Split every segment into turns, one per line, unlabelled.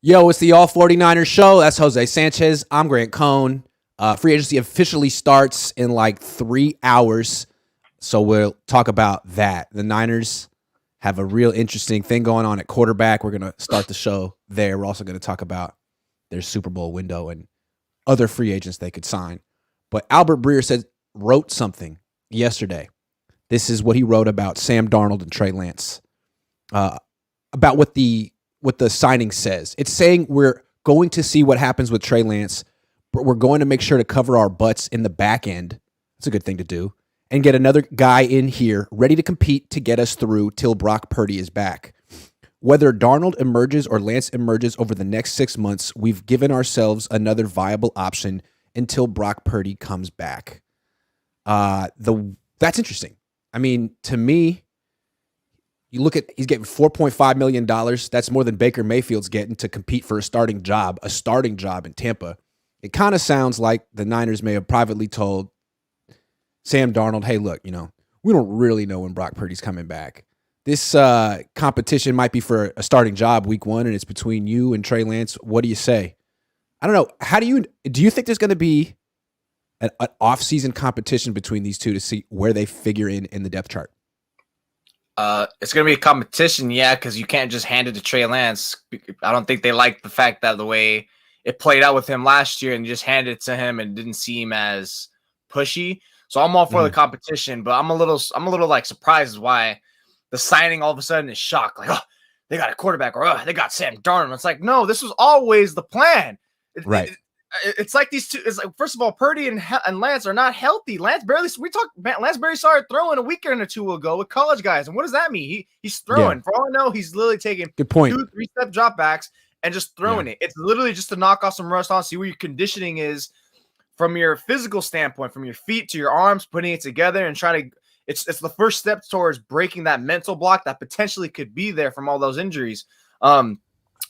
Yo, it's the All49ers show. That's Jose Sanchez. I'm Grant Cohn. Free agency officially starts in like 3 hours. So we'll talk about that. The Niners have a real interesting thing going on at quarterback. We're going to start the show there. We're also going to talk about their Super Bowl window and other free agents they could sign. But Albert Breer wrote something yesterday. This is what he wrote about Sam Darnold and Trey Lance. About what the signing says. It's saying we're going to see what happens with Trey Lance, but we're going to make sure to cover our butts in the back end. That's a good thing to do. And get another guy in here ready to compete to get us through till Brock Purdy is back. Whether Darnold emerges or Lance emerges over the next 6 months, we've given ourselves another viable option until Brock Purdy comes back. That's interesting. I mean, to me, you look at, he's getting $4.5 million. That's more than Baker Mayfield's getting to compete for a starting job in Tampa. It kind of sounds like the Niners may have privately told Sam Darnold, hey, look, we don't really know when Brock Purdy's coming back. This competition might be for a starting job week 1, and it's between you and Trey Lance. What do you say? I don't know. Do you think there's going to be an off-season competition between these two to see where they figure in the depth chart?
It's going to be a competition, yeah, because you can't just hand it to Trey Lance. I don't think they like the fact that the way it played out with him last year and you just handed it to him and didn't seem as pushy. So I'm all for the competition, but I'm a little like surprised why the signing all of a sudden is shocked. Like, oh, they got a quarterback, or they got Sam Darnold. It's like, no, this was always the plan.
Right.
It's like these two. It's like, first of all, Purdy and Lance are not healthy. Lance barely started throwing a week or two ago with college guys. And what does that mean? He's throwing. Yeah. For all I know, he's literally taking 2-3 step drop backs and just throwing it. It's literally just to knock off some rust on, see where your conditioning is from your physical standpoint, from your feet to your arms, putting it together and trying to. It's the first step towards breaking that mental block that potentially could be there from all those injuries.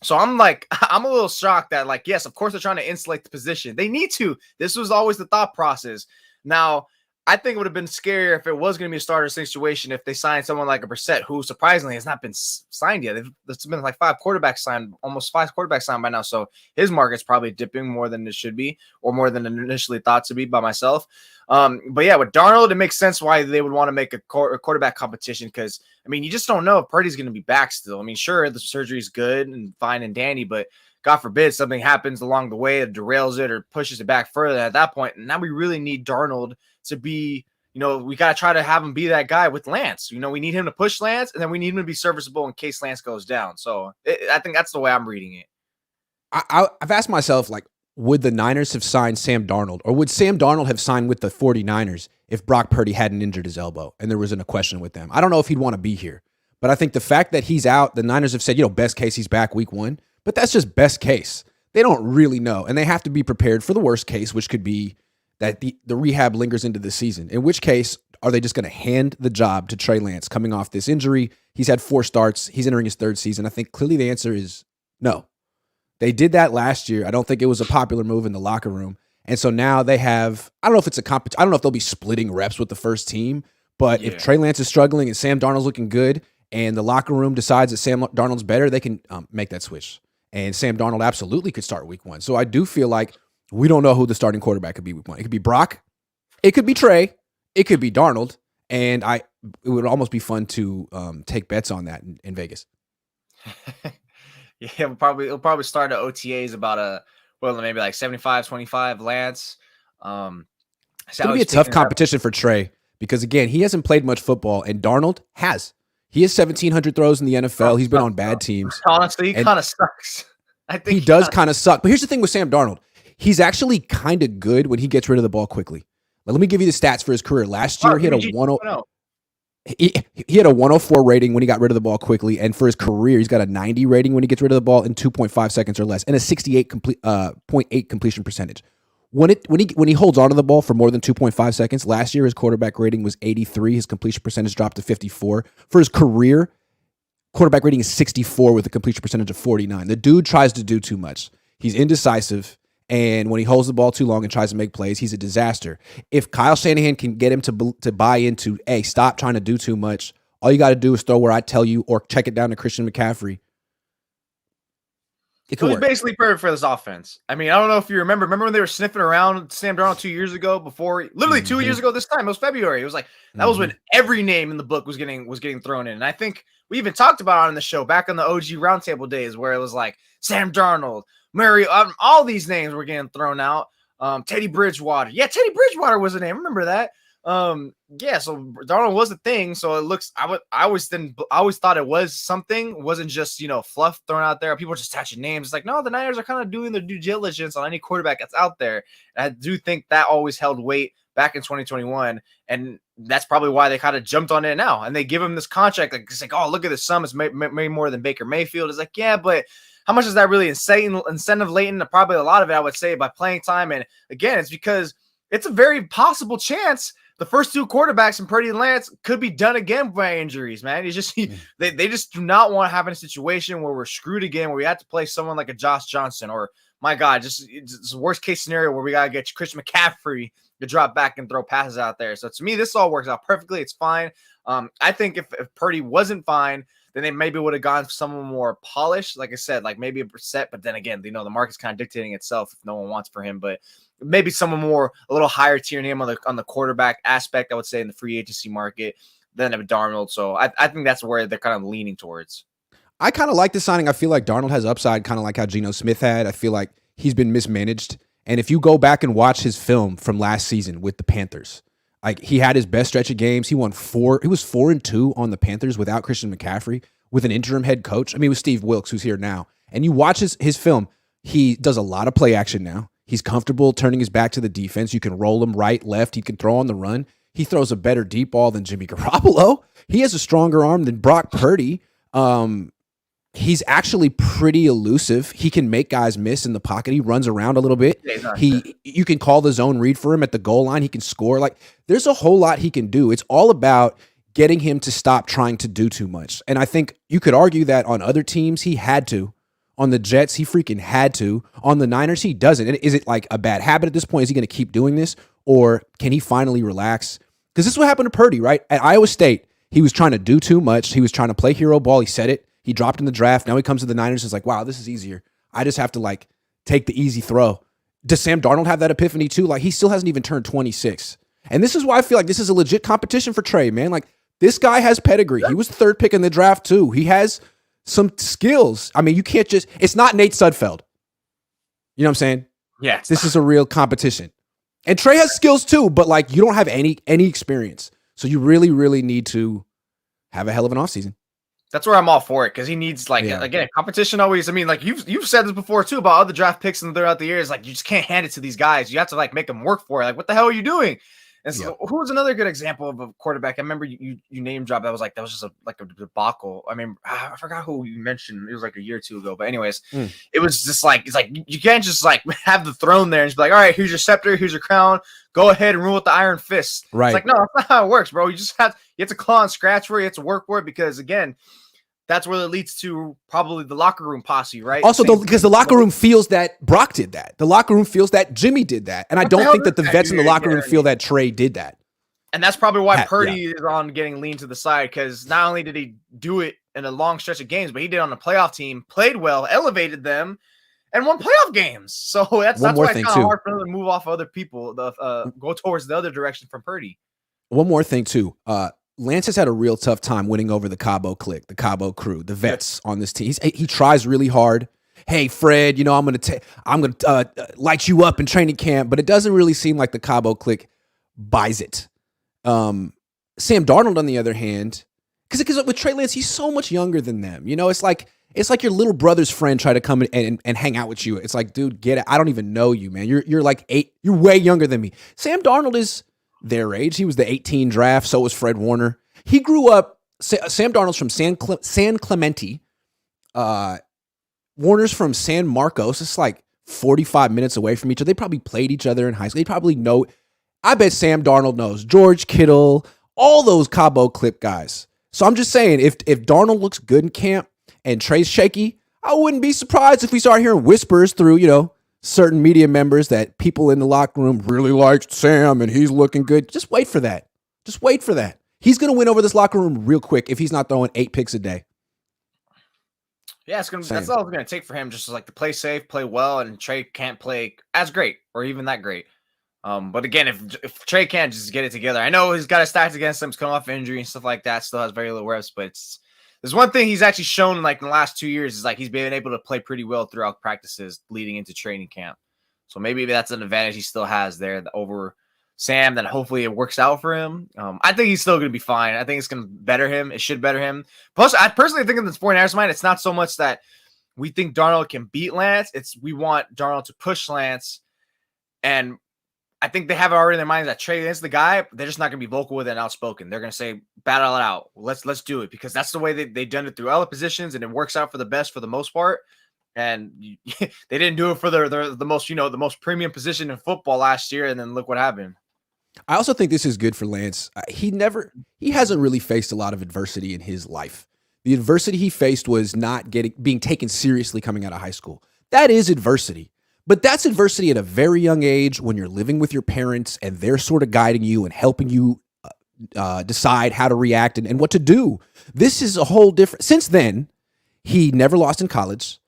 So I'm a little shocked that, like, yes, of course they're trying to insulate the position. They need to. This was always the thought process. Now, I think it would have been scarier if it was going to be a starter situation if they signed someone like a Brissett, who surprisingly has not been signed yet. There's been like almost five quarterbacks signed by now. So his market's probably dipping more than it should be, or more than initially thought to be by myself. But yeah, with Darnold, it makes sense why they would want to make a quarterback competition, because, I mean, you just don't know if Purdy's going to be back still. I mean, sure, the surgery is good and fine and dandy, but God forbid something happens along the way that derails it or pushes it back further at that point. And now we really need Darnold to be, we got to try to have him be that guy with Lance. We need him to push Lance, and then we need him to be serviceable in case Lance goes down. So I think that's the way I'm reading it.
I've asked myself, like, would the Niners have signed Sam Darnold, or would Sam Darnold have signed with the 49ers if Brock Purdy hadn't injured his elbow and there wasn't a question with them? I don't know if he'd want to be here, but I think the fact that he's out, the Niners have said, best case he's back week 1, but that's just best case. They don't really know, and they have to be prepared for the worst case, which could be that the rehab lingers into the season, in which case are they just going to hand the job to Trey Lance coming off this injury? He's had 4 starts. He's entering his 3rd season. I think clearly the answer is no. They did that last year. I don't think it was a popular move in the locker room. And so now they have, I don't know if it's a competition. I don't know if they'll be splitting reps with the first team, but if Trey Lance is struggling and Sam Darnold's looking good and the locker room decides that Sam Darnold's better, they can make that switch. And Sam Darnold absolutely could start week 1. So I do feel like we don't know who the starting quarterback could be week 1. It could be Brock. It could be Trey. It could be Darnold. And it would almost be fun to take bets on that in Vegas.
Yeah, it'll probably start at OTAs about maybe like 75-25 Lance.
It's going to be a tough competition for Trey because, again, he hasn't played much football, and Darnold has. He has 1,700 throws in the NFL. He's been on bad teams.
Honestly, he kind of sucks. I think
he does kind of suck. But here's the thing with Sam Darnold. He's actually kind of good when he gets rid of the ball quickly. Let me give you the stats for his career. Last year, he had a 1-0. He had a 104 rating when he got rid of the ball quickly, and for his career, he's got a 90 rating when he gets rid of the ball in 2.5 seconds or less, and a 68.8 completion percentage. When he holds onto the ball for more than 2.5 seconds, last year his quarterback rating was 83. His completion percentage dropped to 54. For his career, quarterback rating is 64 with a completion percentage of 49. The dude tries to do too much. He's indecisive. And when he holds the ball too long and tries to make plays, he's a disaster. If Kyle Shanahan can get him to buy into, hey, stop trying to do too much, all you got to do is throw where I tell you or check it down to Christian McCaffrey. It
was
work.
basically perfect for this offense. I mean, I don't know if you remember when they were sniffing around Sam Darnold 2 years ago literally 2 years ago this time, it was February. It was like, that was when every name in the book was getting thrown in. And I think we even talked about it on the show back on the OG Roundtable days where it was like Sam Darnold, Murray, all these names were getting thrown out. Teddy Bridgewater. Yeah, Teddy Bridgewater was a name. Remember that? Yeah, so Darnold was a thing. So it looks, I always thought it was something. It wasn't just, fluff thrown out there. People just attaching names. It's like, no, the Niners are kind of doing their due diligence on any quarterback that's out there. And I do think that always held weight back in 2021. And that's probably why they kind of jumped on it now. And they give him this contract. Like, it's like, oh, look at this sum. It's made more than Baker Mayfield. It's like, yeah, but how much is that really incentive laden? Probably a lot of it, I would say, by playing time. And again, it's because it's a very possible chance the first two quarterbacks in Purdy and Lance could be done again by injuries, man. It's just they just do not want to have a situation where we're screwed again, where we have to play someone like a Josh Johnson or, my God, it's the worst case scenario where we got to get Christian McCaffrey to drop back and throw passes out there. So to me, this all works out perfectly. It's fine. I think if Purdy wasn't fine, then they maybe would have gone for someone more polished. Like I said, like maybe a Brissett, but then again, the market's kind of dictating itself if no one wants for him. But maybe someone a little higher tier name on the quarterback aspect, I would say, in the free agency market than a Darnold. So I think that's where they're kind of leaning towards.
I kind of like the signing. I feel like Darnold has upside, kind of like how Geno Smith had. I feel like he's been mismanaged. And if you go back and watch his film from last season with the Panthers, like he had his best stretch of games. He was 4-2 on the Panthers without Christian McCaffrey, with an interim head coach. I mean, it was Steve Wilkes, who's here now. And you watch his film, he does a lot of play action now. He's comfortable turning his back to the defense. You can roll him right, left. He can throw on the run. He throws a better deep ball than Jimmy Garoppolo. He has a stronger arm than Brock Purdy. He's actually pretty elusive. He can make guys miss in the pocket. He runs around a little bit. You can call the zone read for him at the goal line. He can score. Like, there's a whole lot he can do. It's all about getting him to stop trying to do too much. And I think you could argue that on other teams, he had to. On the Jets, he freaking had to. On the Niners, he doesn't. And is it like a bad habit at this point? Is he going to keep doing this? Or can he finally relax? Because this is what happened to Purdy, right? At Iowa State, he was trying to do too much. He was trying to play hero ball. He said it. He dropped in the draft. Now he comes to the Niners and is like, wow, this is easier. I just have to take the easy throw. Does Sam Darnold have that epiphany too? Like, he still hasn't even turned 26. And this is why I feel like this is a legit competition for Trey, man. Like, this guy has pedigree. He was the third pick in the draft too. He has some skills. I mean, you can't just, it's not Nate Sudfeld. You know what I'm saying?
Yeah.
This is a real competition. And Trey has skills too, but you don't have any experience. So you really, really need to have a hell of an offseason.
That's where I'm all for it, because he needs again, competition always. I mean, you've said this before too about other draft picks and throughout the years. Like, you just can't hand it to these guys. You have to make them work for it. Like, what the hell are you doing? And so, who was another good example of a quarterback? I remember you name dropped. That was just a debacle. I mean, I forgot who you mentioned. It was like a year or two ago. But anyways, it was just you can't just have the throne there and just be like, all right, here's your scepter, here's your crown. Go ahead and rule with the iron fist.
Right?
It's like, no, that's not how it works, bro. You have to claw and scratch for it. You have to work for it, because again, that's where it leads to probably the locker room posse, right?
Also, because the locker room feels that Brock did that. The locker room feels that Jimmy did that. And I don't think that the vets in the locker room feel that Trey did that.
And that's probably why Purdy is on getting leaned to the side, because not only did he do it in a long stretch of games, but he did on a playoff team, played well, elevated them, and won playoff games. So that's why it's kind of hard for them to move off other people, go towards the other direction from Purdy. One
more thing, too. Lance has had a real tough time winning over the Cabo clique, the Cabo crew, the vets on this team. He tries really hard. Hey, Fred, I'm gonna light you up in training camp, but it doesn't really seem like the Cabo clique buys it. Sam Darnold, on the other hand, because with Trey Lance, he's so much younger than them. It's like your little brother's friend try to come and hang out with you. It's like, dude, get it. I don't even know you, man. You're like 8. You're way younger than me. Sam Darnold is their age. He was the 18 draft. So was Fred Warner. He grew up. Sam Darnold's from San Clemente. Warner's from San Marcos. It's like 45 minutes away from each other. They probably played each other in high school. They probably know. I bet Sam Darnold knows George Kittle, all those Cabo clip guys. So I'm just saying, if Darnold looks good in camp and Trey's shaky, I wouldn't be surprised if we start hearing whispers through, certain media members that people in the locker room really liked Sam and he's looking good. Just wait for that. He's going to win over this locker room real quick if he's not throwing 8 picks a day.
Yeah, that's all it's gonna take for him, just like to play safe, play well, and Trey can't play as great or even that great. But again, if Trey can't just get it together, I know he's got a stacked against him, he's coming off injury and stuff like that, still has very little reps, but there's one thing he's actually shown like in the last 2 years is like he's been able to play pretty well throughout practices leading into training camp. So maybe that's an advantage he still has there over Sam, that hopefully it works out for him. I think he's still going to be fine. I think it's going to better him. It should better him. Plus, I personally think in the 49ers mind, it's not so much that we think Darnold can beat Lance. It's we want Darnold to push Lance. And I think they have it already in their mind that Trey is the guy. They're just not going to be vocal with it and outspoken. They're going to say, battle it out. Let's do it, because that's the way they've done it through other positions, and it works out for the best for the most part. And they didn't do it for the most, the most premium position in football last year. And then look what happened.
I also think this is good for Lance. He hasn't really faced a lot of adversity in his life. The adversity he faced was not being taken seriously coming out of high school. That is adversity. But that's adversity at a very young age when you're living with your parents and they're sort of guiding you and helping you decide how to react and what to do. This is a whole different. Since then, he never lost in college.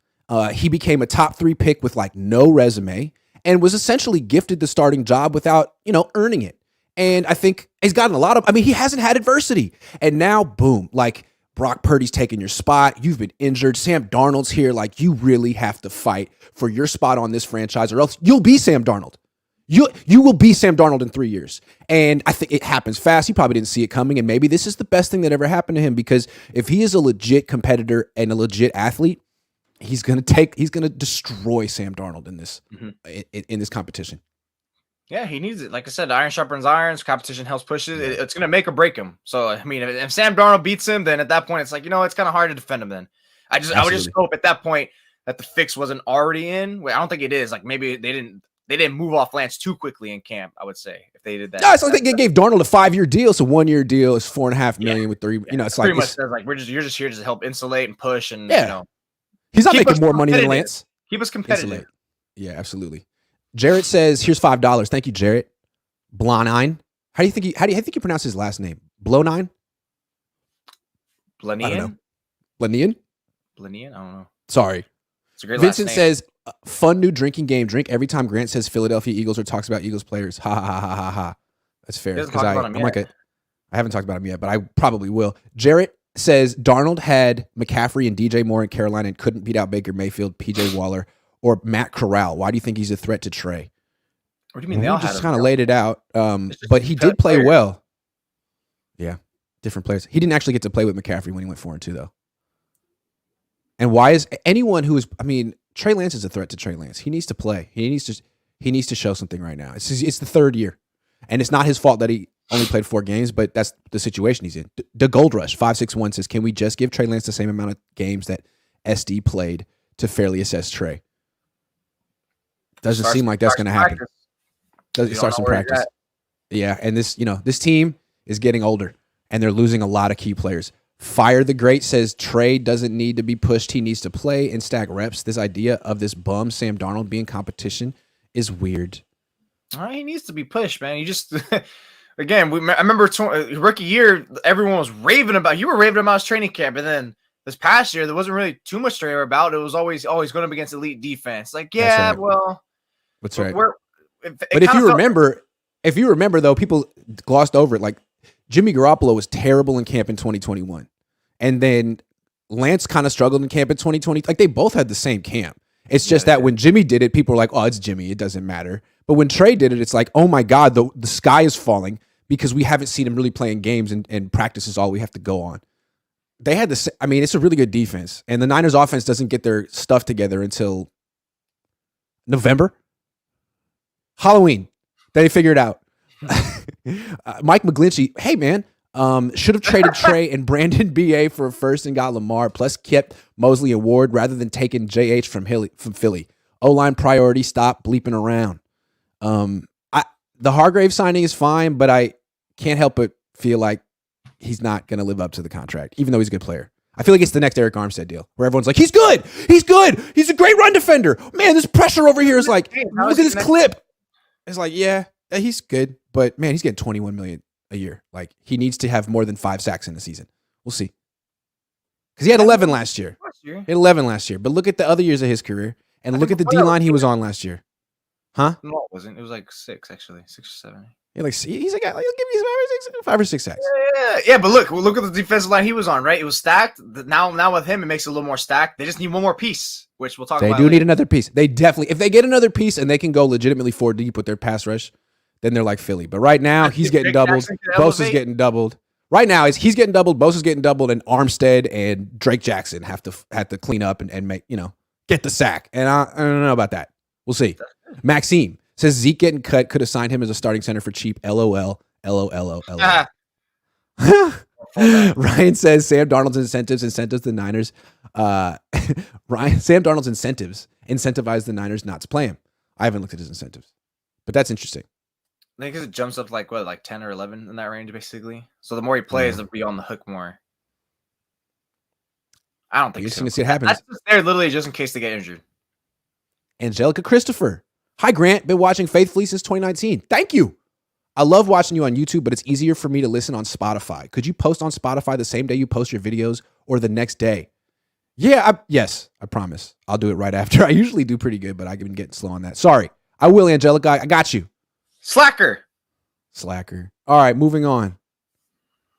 He became a top 3 pick with like no resume and was essentially gifted the starting job without, earning it. And I think he's gotten he hasn't had adversity. And now, boom, like Brock Purdy's taking your spot. You've been injured. Sam Darnold's here. Like, you really have to fight for your spot on this franchise, or else you'll be Sam Darnold. You will be Sam Darnold in 3 years. And I think it happens fast. He probably didn't see it coming. And maybe this is the best thing that ever happened to him, because if he is a legit competitor and a legit athlete, he's going to destroy Sam Darnold in this, in this competition.
Yeah, he needs it. Like I said, iron sharpens irons. Competition helps push it. It's going to make or break him. So, I mean, if Sam Darnold beats him, then at that point, it's like, it's kind of hard to defend him then. I would just hope at that point that the fix wasn't already in. I don't think it is. Like, maybe they didn't move off Lance too quickly in camp, I would say, if they did that.
No, so I think they gave Darnold a 5-year deal. So 1-year deal is $4.5 million with 3. It's
pretty
like
much says like you're just here to help insulate and push, and
he's not making more money than Lance.
Keep us competitive.
Insulate. Yeah, absolutely. Jarrett says, "Here's $5. Thank you, Jarrett." Blonine. How do you think you pronounce his last name? Blonine?
Blanian?
Blanian?
Blanian? I don't know.
Sorry.
It's a great
Vincent
last name.
says, "Fun new drinking game. Drink every time Grant says Philadelphia Eagles or talks about Eagles players. Ha ha ha ha ha ha." That's fair. Because I haven't talked about him yet, but I probably will. Jarrett says Darnold had McCaffrey and DJ Moore in Carolina and couldn't beat out Baker Mayfield, PJ Waller, or Matt Corral. Why do you think he's a threat to Trey?
What do you mean? They all
just kind of laid it out. But he did play well. Yeah, different players. He didn't actually get to play with McCaffrey when he went 4-2 though. And why is anyone who is? I mean, Trey Lance is a threat to Trey Lance. He needs to play. He needs to show something right now. It's the 3rd year, and it's not his fault that he only played 4 games, but that's the situation he's in. The Gold Rush 561 says, "Can we just give Trey Lance the same amount of games that SD played to fairly assess Trey?" Doesn't seem like that's going to happen. Start some practice. Yeah, and this team is getting older, and they're losing a lot of key players. Fire the Great says Trey doesn't need to be pushed. He needs to play and stack reps. This idea of this bum Sam Darnold being competition is weird.
He needs to be pushed, man. You just again, I remember rookie year, everyone was raving about. You were raving about his training camp, and then this past year, there wasn't really too much to rave about. It was always going up against elite defense. Like, yeah,
that's right.
Well,
that's right. But if you remember though, people glossed over it. Like Jimmy Garoppolo was terrible in camp in 2021, and then Lance kind of struggled in camp in 2020. Like they both had the same camp. It's just that when Jimmy did it, people were like, "Oh, it's Jimmy. It doesn't matter." But when Trey did it, it's like, "Oh my God, the sky is falling," because we haven't seen him really playing games, and practice is all we have to go on. They had this. I mean, it's a really good defense, and the Niners offense doesn't get their stuff together until November. Halloween. They figure it out. Mike McGlinchey, hey man, should have traded Trey and Brandon BA for a first and got Lamar, plus kept Mosley and Ward rather than taking JH from Philly. O-line priority, stop bleeping around. The Hargrave signing is fine, but I can't help but feel like he's not going to live up to the contract, even though he's a good player. I feel like it's the next Eric Armstead deal where everyone's like, he's good. He's a great run defender. Man, this pressure over here is like, look at this clip. It's like, yeah, he's good, but man, he's getting $21 million a year. Like he needs to have more than 5 sacks in the season. We'll see. Because he had 11 last year.
year.
He had 11 last year. But look at the other years of his career, and look at the D line he was on last year. Huh?
No, it wasn't. It was like 6 actually, 6 or 7.
Yeah, like he's a guy. He'll give you 5 or 6 sacks.
Yeah. But look at the defensive line he was on. Right, it was stacked. Now with him, it makes it a little more stacked. They just need one more piece, which we'll talk about.
They do need another piece. They definitely, if they get another piece and they can go legitimately 4 deep with their pass rush, then they're like Philly. But right now, he's getting doubled. Bosa's getting doubled. Right now, he's getting doubled. Bosa's getting doubled, and Armstead and Drake Jackson have to clean up and make get the sack. And I don't know about that. We'll see. Maxime says Zeke getting cut could have signed him as a starting center for cheap. LOL. LOL. Ryan says Sam Darnold's incentives the Niners. Sam Darnold's incentives incentivize the Niners not to play him. I haven't looked at his incentives, but that's interesting.
I think it jumps up like 10 or 11 in that range, basically. So the more he plays, they'll be on the hook more. I don't think
you're going to see it happen.
That's just there literally just in case they get injured.
Angelica Christopher. Hi, Grant. Been watching faithfully since 2019. Thank you. I love watching you on YouTube, but it's easier for me to listen on Spotify. Could you post on Spotify the same day you post your videos or the next day? Yeah, yes, I promise. I'll do it right after. I usually do pretty good, but I've been getting slow on that. Sorry. I will, Angelica. I got you.
Slacker.
All right, moving on.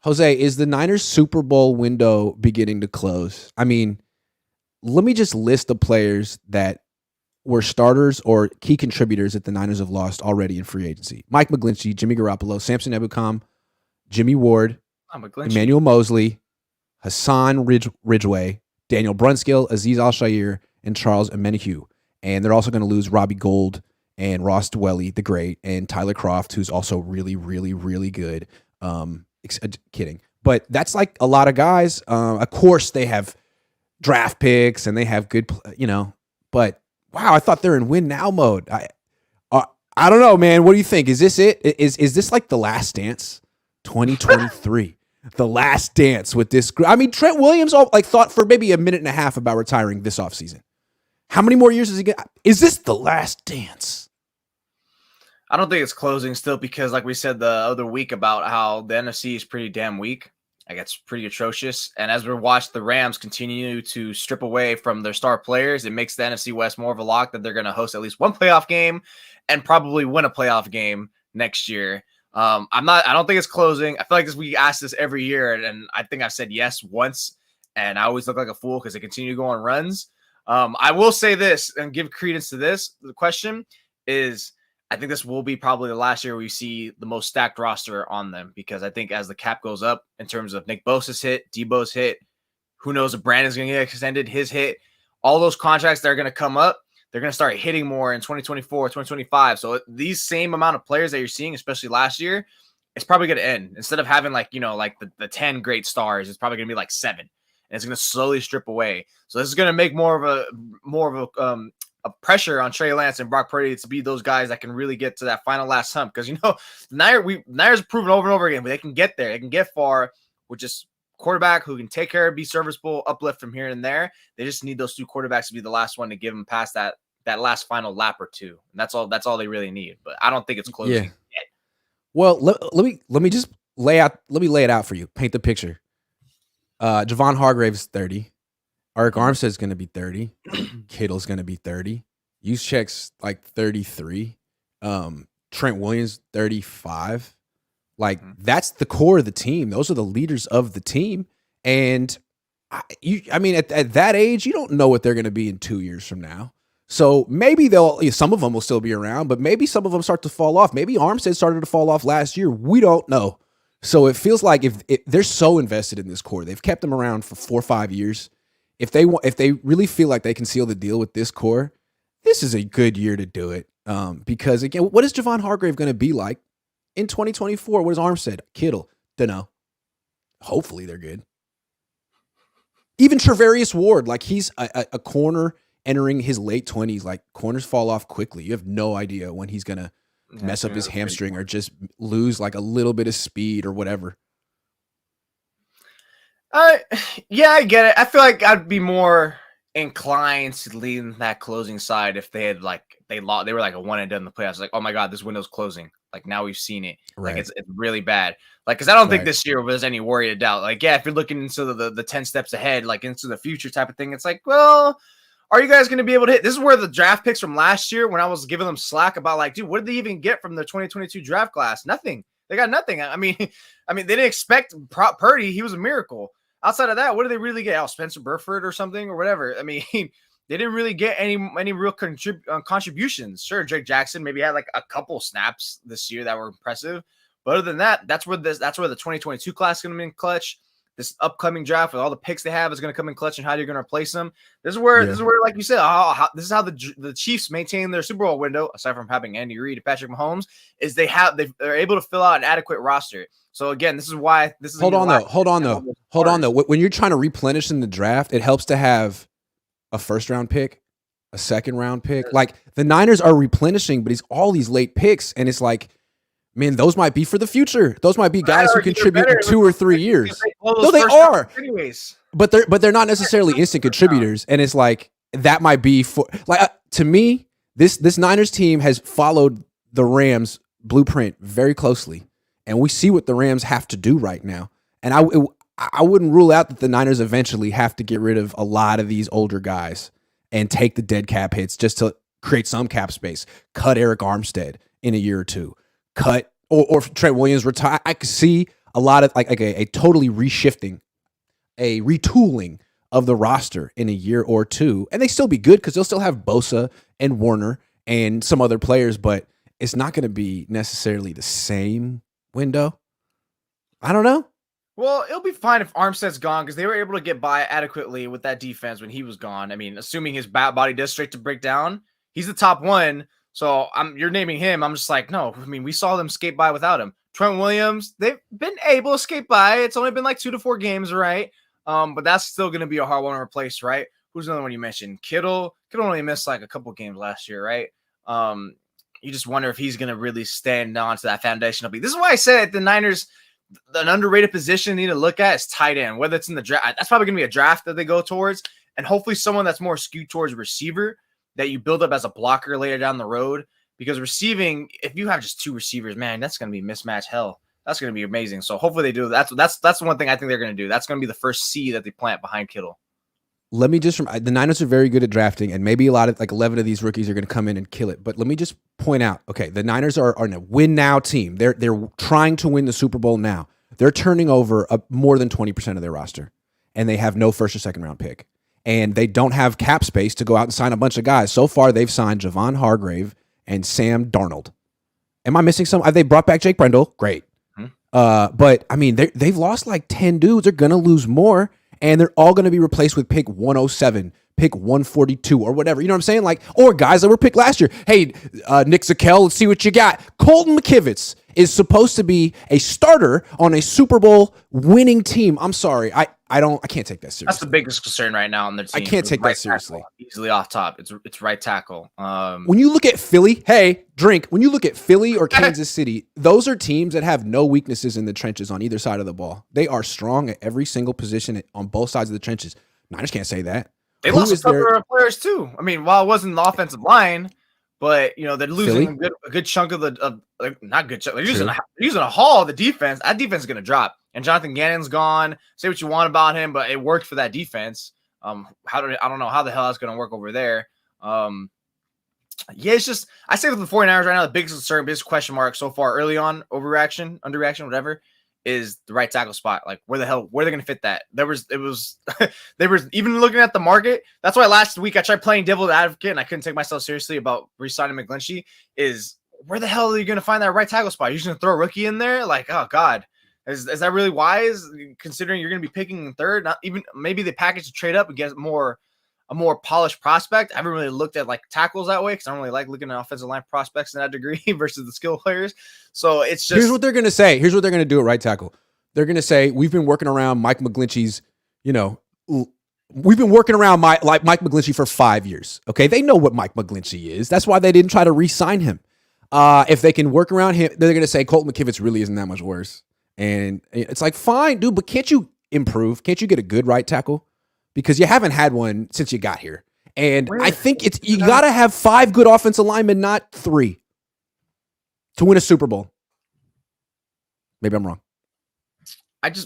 Jose, is the Niners Super Bowl window beginning to close? I mean, let me just list the players that were starters or key contributors that the Niners have lost already in free agency. Mike McGlinchey, Jimmy Garoppolo, Samson Ebukam, Jimmy Ward, Emmanuel Mosley, Hassan Ridgeway, Daniel Brunskill, Azeez Al-Shaair, and Charles Omenihu. And they're also going to lose Robbie Gould and Ross Dwelly, the great, and Tyler Kroft, who's also really, really, really good. Kidding. But that's like a lot of guys. Of course, they have draft picks and they have good, but wow, I thought they're in win now mode. I don't know, man. What do you think? Is this it? Is this like the last dance? 2023. The last dance with this group. I mean, Trent Williams thought for maybe a minute and a half about retiring this offseason. How many more years does he get? Is this the last dance?
I don't think it's closing still because, like we said the other week about how the NFC is pretty damn weak. Like, it's pretty atrocious. And as we watch the Rams continue to strip away from their star players, it makes the NFC West more of a lock that they're going to host at least one playoff game and probably win a playoff game next year. I don't think it's closing. I feel like we ask this every year, and I think I've said yes once, and I always look like a fool because they continue to go on runs. I will say this and give credence to this. The question is, I think this will be probably the last year we see the most stacked roster on them because I think as the cap goes up in terms of Nick Bosa's hit, Debo's hit, who knows if Brandon's going to get extended, his hit, all those contracts that are going to come up, they're going to start hitting more in 2024, 2025. So these same amount of players that you're seeing, especially last year, it's probably going to end. Instead of having the 10 great stars, it's probably going to be like 7. And it's going to slowly strip away. So this is going to make more of a pressure on Trey Lance and Brock Purdy to be those guys that can really get to that final last hump. Because, Niners have proven over and over again, but they can get there. They can get far with just quarterback who can take care of, be serviceable, uplift from here and there. They just need those 2 quarterbacks to be the last one to give them past that last final lap or 2. And that's all they really need. But I don't think it's closing yet.
Well, let me just lay it out for you. Paint the picture. Javon Hargrave's 30. Eric Armstead's going to be 30. Kittle's going to be 30. Juszczyk's like 33. Trent Williams, 35. That's the core of the team. Those are the leaders of the team. And at that age, you don't know what they're going to be in 2 years from now. So maybe some of them will still be around, but maybe some of them start to fall off. Maybe Armstead started to fall off last year. We don't know. So it feels like if they're so invested in this core, they've kept them around for 4 or 5 years. If they really feel like they can seal the deal with this core, this is a good year to do it. Because again, what is Javon Hargrave going to be like in 2024? What is Armstead? Kittle? Don't know. Hopefully they're good. Even Trevarius Ward, he's a corner entering his late 20s. Corners fall off quickly. You have no idea when he's going to mess up his hamstring or just lose a little bit of speed or whatever.
Yeah, I get it. I feel like I'd be more inclined to lean that closing side if they had they were like a one and done in the playoffs. Like, oh my god, this window's closing. Like now we've seen it.
Right.
Like it's really bad. Like because I don't think this year there's any worry or doubt. Like if you're looking into the 10 steps ahead, like into the future type of thing, it's like, well, are you guys going to be able to hit? This is where the draft picks from last year, when I was giving them slack about like, dude, what did they even get from the 2022 draft class? Nothing. They got nothing. I mean, they didn't expect Purdy. He was a miracle. Outside of that, what did they really get? Spencer Burford or something or whatever. I mean, they didn't really get any real contributions. Sure, Drake Jackson maybe had like a couple snaps this year that were impressive, but other than that, that's where the 2022 class is going to be in clutch. This upcoming draft with all the picks they have is going to come in clutch, and how you're going to replace them. This is where, like you said, this is how the Chiefs maintain their Super Bowl window. Aside from having Andy Reid and Patrick Mahomes, is they're able to fill out an adequate roster. So again, this is why this is. Hold on
though. When you're trying to replenish in the draft, it helps to have a first round pick, a second round pick. Like the Niners are replenishing, but it's all these late picks, and it's like, man, those might be for the future. Those might be guys who contribute in 2 or 3 years. No, they are.
Anyways.
But they're not necessarily instant contributors. And it's like, that might be for, like, to me, this Niners team has followed the Rams blueprint very closely. And we see what the Rams have to do right now. And I wouldn't rule out that the Niners eventually have to get rid of a lot of these older guys and take the dead cap hits just to create some cap space. Cut Eric Armstead in a year or two. Cut or Trey Williams retire. I could see a lot of like a totally retooling of the roster in a year or two, and they still be good because they'll still have Bosa and Warner and some other players, but it's not going to be necessarily the same window. I don't know.
Well, it'll be fine if Armstead's gone because they were able to get by adequately with that defense when he was gone. I mean, assuming his body does straight to break down, he's the top one. So you're naming him. I'm just like, no. I mean, we saw them skate by without him. Trent Williams, they've been able to skate by. It's only been like 2 to 4 games, right? But that's still going to be a hard one to replace, right? Who's another one you mentioned? Kittle. Kittle only missed like a couple games last year, right? You just wonder if he's going to really stand on to that foundational piece. This is why I said the Niners, an underrated position they need to look at is tight end. Whether it's in the draft, that's probably going to be a draft that they go towards, and hopefully someone that's more skewed towards receiver that you build up as a blocker later down the road. Because receiving, if you have just 2 receivers, man, that's going to be mismatch hell. That's going to be amazing. So hopefully they do. That's the one thing I think they're going to do. That's going to be the first seed that they plant behind Kittle.
Let me just, the Niners are very good at drafting, and maybe a lot of, like 11 of these rookies are going to come in and kill it. But let me just point out, okay, the Niners are in a win now team. They're trying to win the Super Bowl now. They're turning over more than 20% of their roster, and they have no first or second round pick. And they don't have cap space to go out and sign a bunch of guys. So far, they've signed Javon Hargrave and Sam Darnold. Am I missing some? They brought back Jake Brendel. Great. But, I mean, they've lost like 10 dudes. They're going to lose more, and they're all going to be replaced with pick 107, pick 142, or whatever. You know what I'm saying? Like, or guys that were picked last year. Hey, Nick Zakelj, let's see what you got. Colton McKivitz is supposed to be a starter on a Super Bowl winning team. I'm sorry. I can't take that seriously.
That's the biggest concern right now on their team.
I can't take that seriously.
Easily off top. It's right tackle.
When you look at Philly, when you look at Philly or Kansas City, those are teams that have no weaknesses in the trenches on either side of the ball. They are strong at every single position on both sides of the trenches. Niners can't say that.
They lost a couple of players too. I mean, while it wasn't the offensive line, but they're losing a good chunk of not good chunk. They're using a haul of the defense. That defense is going to drop. And Jonathan Gannon's gone. Say what you want about him, but it worked for that defense. I don't know how the hell that's going to work over there. It's just, I say with the 49ers right now, the biggest concern, biggest question mark so far early on, overreaction, underreaction, whatever, is the right tackle spot. Like where are they going to fit that? They were even looking at the market. That's why last week I tried playing devil's advocate and I couldn't take myself seriously about re-signing McGlinchey. Is where the hell are you going to find that right tackle spot? You're just going to throw a rookie in there? Like, oh God. Is that really wise considering you're going to be picking in third? Not even, maybe they package to trade up and get a more polished prospect. I haven't really looked at like tackles that way because I don't really like looking at offensive line prospects in that degree versus the skill players. So it's just,
here's what they're going to say. Here's what they're going to do at right tackle. They're going to say, we've been working around Mike McGlinchey's, we've been working around Mike McGlinchey for 5 years. Okay. They know what Mike McGlinchey is. That's why they didn't try to re-sign him. If they can work around him, they're going to say Colton McKivitz really isn't that much worse. And it's like, fine, dude, but can't you improve? Can't you get a good right tackle? because you haven't had one since you got here. And I think you got to have 5 good offensive linemen, not 3, to win a Super Bowl. Maybe I'm wrong.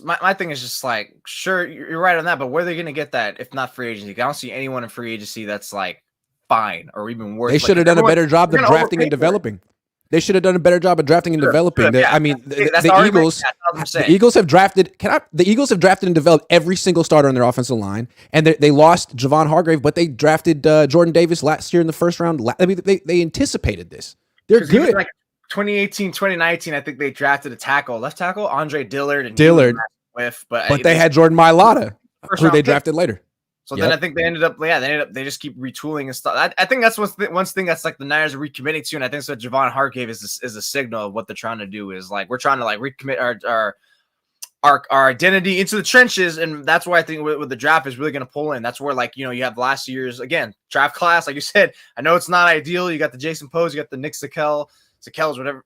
My thing is just like, sure, you're right on that, but where are they going to get that if not free agency? I don't see anyone in free agency that's like fine or even worse.
They should have done a better job of drafting and developing. They should have done a better job of drafting and developing. The Eagles have drafted. The Eagles have drafted and developed every single starter on their offensive line, and they lost Javon Hargrave, but they drafted Jordan Davis last year in the first round. I mean, they anticipated this. They're good.
Like 2018, 2019, I think they drafted left tackle, Andre Dillard.
But they had Jordan Mailata, who they drafted later.
So then I think they just keep retooling and stuff. I think that's one thing that's like the Niners are recommitting to, and I think so. Javon Hargrave is a signal of what they're trying to do. Is like we're trying to like recommit our identity into the trenches, and that's why I think with the draft is really going to pull in. That's where you have last year's draft class, like you said. I know it's not ideal. You got the Jason Poes, you got the Nick Sakell's, whatever,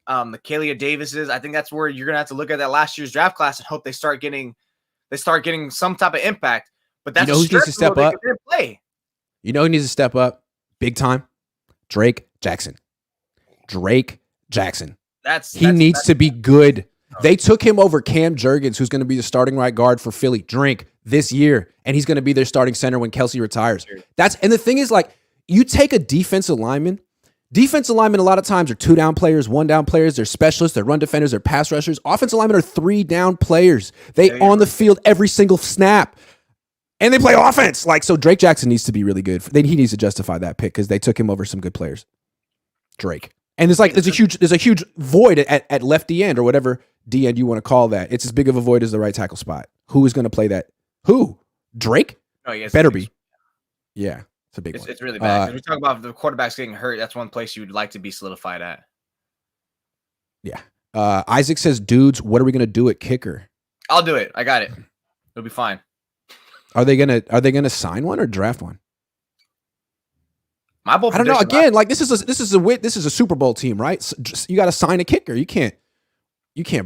the Kalia Davises. I think that's where you're gonna have to look at that last year's draft class and hope they start getting some type of impact. But that's
who needs to step up? You know who needs to step up big time? Drake Jackson. He needs to be good. They took him over Cam Jurgens, who's going to be the starting right guard for Philly this year, and he's going to be their starting center when Kelsey retires. And the thing is, like, you take a defensive lineman. Defensive linemen a lot of times are 2-down players, 1-down players. They're specialists. They're run defenders. They're pass rushers. Offensive linemen are 3-down players. They on the field every single snap. And they play offense. So Drake Jackson needs to be really good. He needs to justify that pick because they took him over some good players. Drake. And there's a huge void at left D end or whatever D end you want to call that. It's as big of a void as the right tackle spot. Who is going to play that? Who? Drake?
Oh, yes.
Better be. Yeah. It's a big one.
It's really bad. We talk about the quarterbacks getting hurt. That's one place you would like to be solidified at.
Yeah. Isaac says, dudes, what are we going to do at kicker?
I'll do it. I got it. It'll be fine.
Are they gonna sign one or draft one?
I don't
know. Again, this is a Super Bowl team, right? So you got to sign a kicker. You can't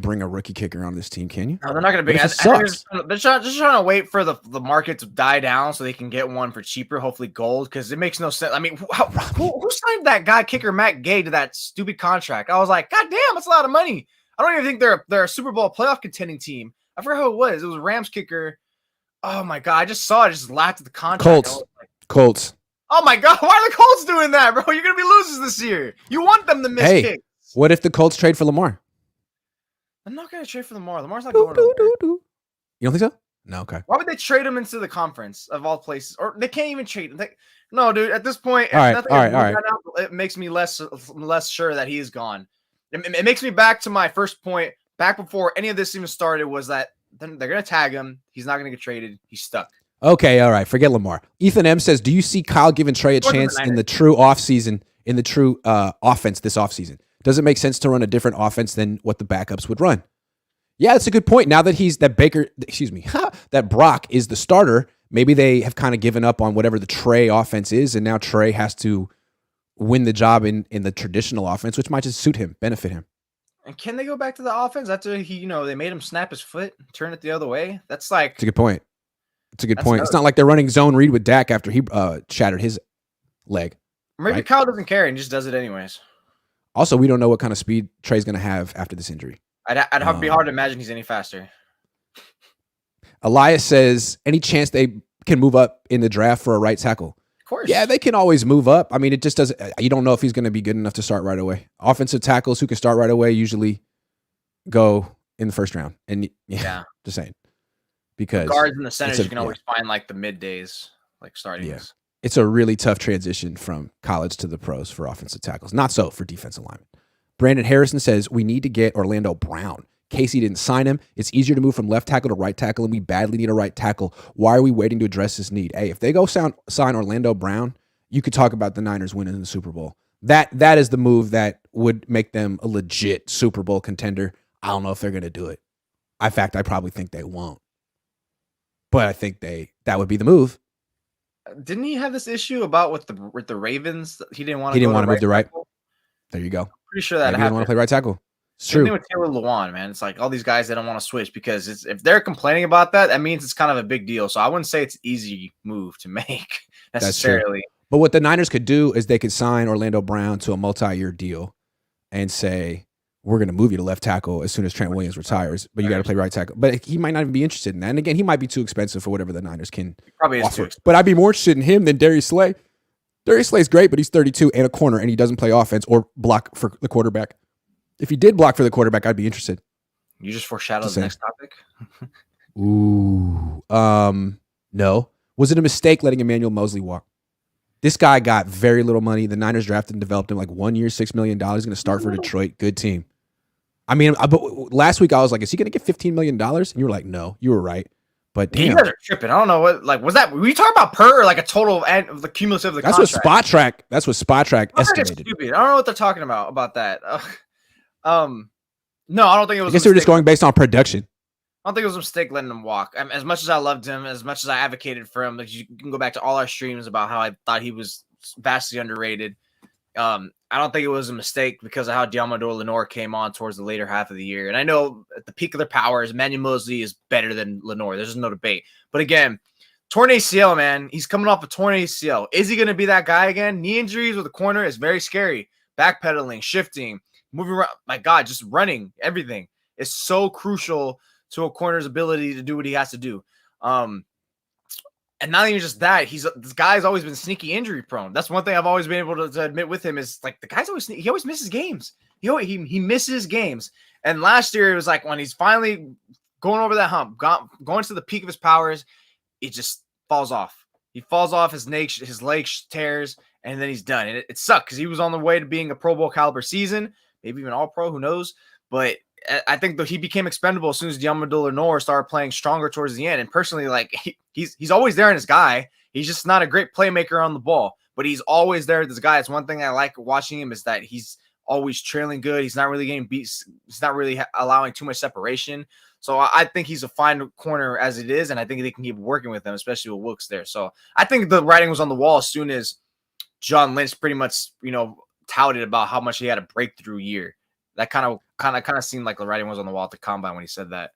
bring a rookie kicker on this team, can you?
No, they're not going to bring. They're just trying to wait for the market to die down so they can get one for cheaper, hopefully gold, because it makes no sense. I mean, who signed that guy kicker Matt Gay to that stupid contract? I was like, God damn, that's a lot of money. I don't even think they're a Super Bowl playoff contending team. I forgot who it was. It was Rams kicker. Oh my God! I just saw it. Just laughed at the contract.
Colts.
Oh my God! Why are the Colts doing that, bro? You're gonna be losers this year. You want them to miss kicks.
What if the Colts trade for Lamar?
I'm not gonna trade for Lamar. Lamar's not going nowhere.
You don't think so? No. Okay.
Why would they trade him into the conference of all places? Or they can't even trade him. No, dude. At this point,
all right.
It makes me less sure that he is gone. It makes me back to my first point. Back before any of this even started, was that then they're going to tag him. He's not going to get traded. He's stuck.
Okay, all right. Forget Lamar. Ethan M says, do you see Kyle giving Trey a chance in the true offseason, offense this offseason? Does it make sense to run a different offense than what the backups would run? Yeah, that's a good point. Now that that Brock is the starter, maybe they have kind of given up on whatever the Trey offense is, and now Trey has to win the job in the traditional offense, which might just suit him, benefit him.
And can they go back to the offense after they made him snap his foot, turn it the other way? That's like...
It's a good point. It's not like they're running zone read with Dak after he shattered his leg.
Maybe right? Kyle doesn't care and just does it anyways.
Also, we don't know what kind of speed Trey's going to have after this injury.
I'd be hard to imagine he's any faster.
Elias says, any chance they can move up in the draft for a right tackle?
Of course.
Yeah, they can always move up. I mean, it just doesn't. You don't know if he's going to be good enough to start right away. Offensive tackles who can start right away usually go in the first round. And yeah. Just saying. Because
the guards in the centers, you can always find like the middays, like starting.
Yeah. It's a really tough transition from college to the pros for offensive tackles. Not so for defensive linemen. Brandon Harrison says, we need to get Orlando Brown. Casey didn't sign him. It's easier to move from left tackle to right tackle, and we badly need a right tackle. Why are we waiting to address this need? Hey, if they go sign Orlando Brown, you could talk about the Niners winning the Super Bowl. That is the move that would make them a legit Super Bowl contender. I don't know if they're going to do it. In fact, I probably think they won't. But I think that would be the move.
Didn't he have this issue about with the Ravens? He didn't want to
move to right. There you go.
Pretty sure that
happened. He didn't want to play right tackle.
Same thing with Taylor Lewan, man. It's like all these guys that don't want to switch because if they're complaining about that, that means it's kind of a big deal. So I wouldn't say it's an easy move to make necessarily.
But what the Niners could do is they could sign Orlando Brown to a multi-year deal and say, we're going to move you to left tackle as soon as Trent Williams retires, but you got to play right tackle. But he might not even be interested in that. And again, he might be too expensive for whatever the Niners can offer. But I'd be more interested in him than Darius Slay. Darius Slay's great, but he's 32 and a corner, and he doesn't play offense or block for the quarterback. If he did block for the quarterback, I'd be interested.
You just foreshadowed the next topic?
Ooh. No. Was it a mistake letting Emmanuel Moseley walk? This guy got very little money. The Niners drafted and developed him like 1 year, $6 million. He's going to start for Detroit. Good team. I mean, but last week I was like, is he going to get $15 million? And you were like, no, you were right. But damn.
You guys are tripping. I don't know what, like, was that, were you talking about per or like a total of the cumulative of the contract?
That's what Spot Track estimated.
Stupid. I don't know what they're talking about that. No, I don't think it was.
I guess they were just going based on production.
I don't think it was a mistake letting him walk. As much as I loved him, as much as I advocated for him, like you can go back to all our streams about how I thought he was vastly underrated. I don't think it was a mistake because of how Diamador Lenoir came on towards the later half of the year. And I know at the peak of their powers, Emmanuel Moseley is better than Lenoir. There's no debate. But again, torn ACL, man. He's coming off a torn ACL. Is he going to be that guy again? Knee injuries with a corner is very scary. Backpedaling, shifting, moving around. My God, just running, everything is so crucial to a corner's ability to do what he has to do. And not even just that, this guy's always been sneaky injury prone. That's one thing I've always been able to admit with him is like the guy's he always misses games. He misses games. And last year it was like when he's finally going over that hump, going to the peak of his powers, it just falls off. He falls off, his leg tears, and then he's done. And it sucked because he was on the way to being a Pro Bowl caliber season, maybe even all pro, who knows? But I think that he became expendable as soon as Diamador Lenoir started playing stronger towards the end. And personally, like he's always there in his guy. He's just not a great playmaker on the ball, but he's always there. This guy, it's one thing I like watching him is that he's always trailing good. He's not really getting beat. He's not really allowing too much separation. So I think he's a fine corner as it is, and I think they can keep working with him, especially with Wilkes there. So I think the writing was on the wall as soon as John Lynch pretty much, touted about how much he had a breakthrough year. That kind of seemed like the writing was on the wall at the combine when he said that.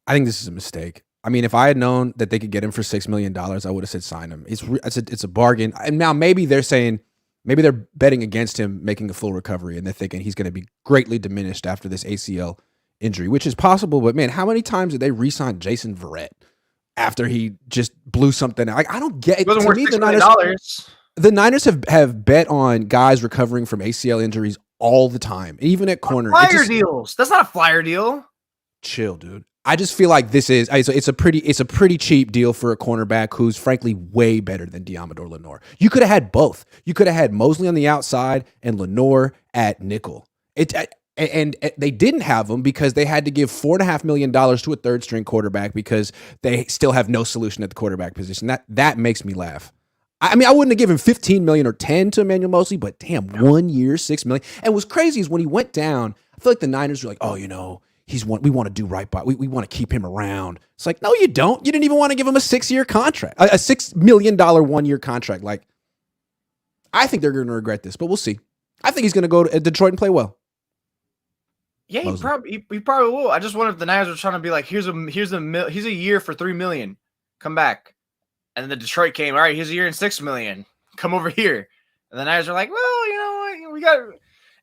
I think this is a mistake. I mean, if I had known that they could get him for $6 million, I would have said sign him. It's a bargain. And now maybe they're betting against him making a full recovery, and they're thinking he's going to be greatly diminished after this ACL injury, which is possible. But man, how many times did they re-sign Jason Verrett after he just blew something out? I don't get it.
It wasn't worth $6 million.
The Niners have bet on guys recovering from ACL injuries all the time, even at corner.
Flyer deals. That's not a flyer deal.
Chill, dude. I just feel like this is it's a pretty cheap deal for a cornerback who's frankly way better than Diamador Lenoir. You could have had both. You could have had Moseley on the outside and Lenoir at nickel. And they didn't have him because they had to give $4.5 million to a third string quarterback because they still have no solution at the quarterback position. That makes me laugh. I mean, I wouldn't have given $15 million or $10 million to Emmanuel Moseley, but damn, 1 year, $6 million. And what's crazy is when he went down, I feel like the Niners were like, oh, we want to do right by, we want to keep him around. It's like, no, you don't. You didn't even want to give him a 6-year contract, a $6 million 1 year contract. Like, I think they're going to regret this, but we'll see. I think he's going to go to Detroit and play well.
Yeah, he probably will. I just wonder if the Niners are trying to be like, here's a year for $3 million, come back. And then the Detroit came, all right, here's a year and $6 million. Come over here. And the Niners are like, well, you know what? We got.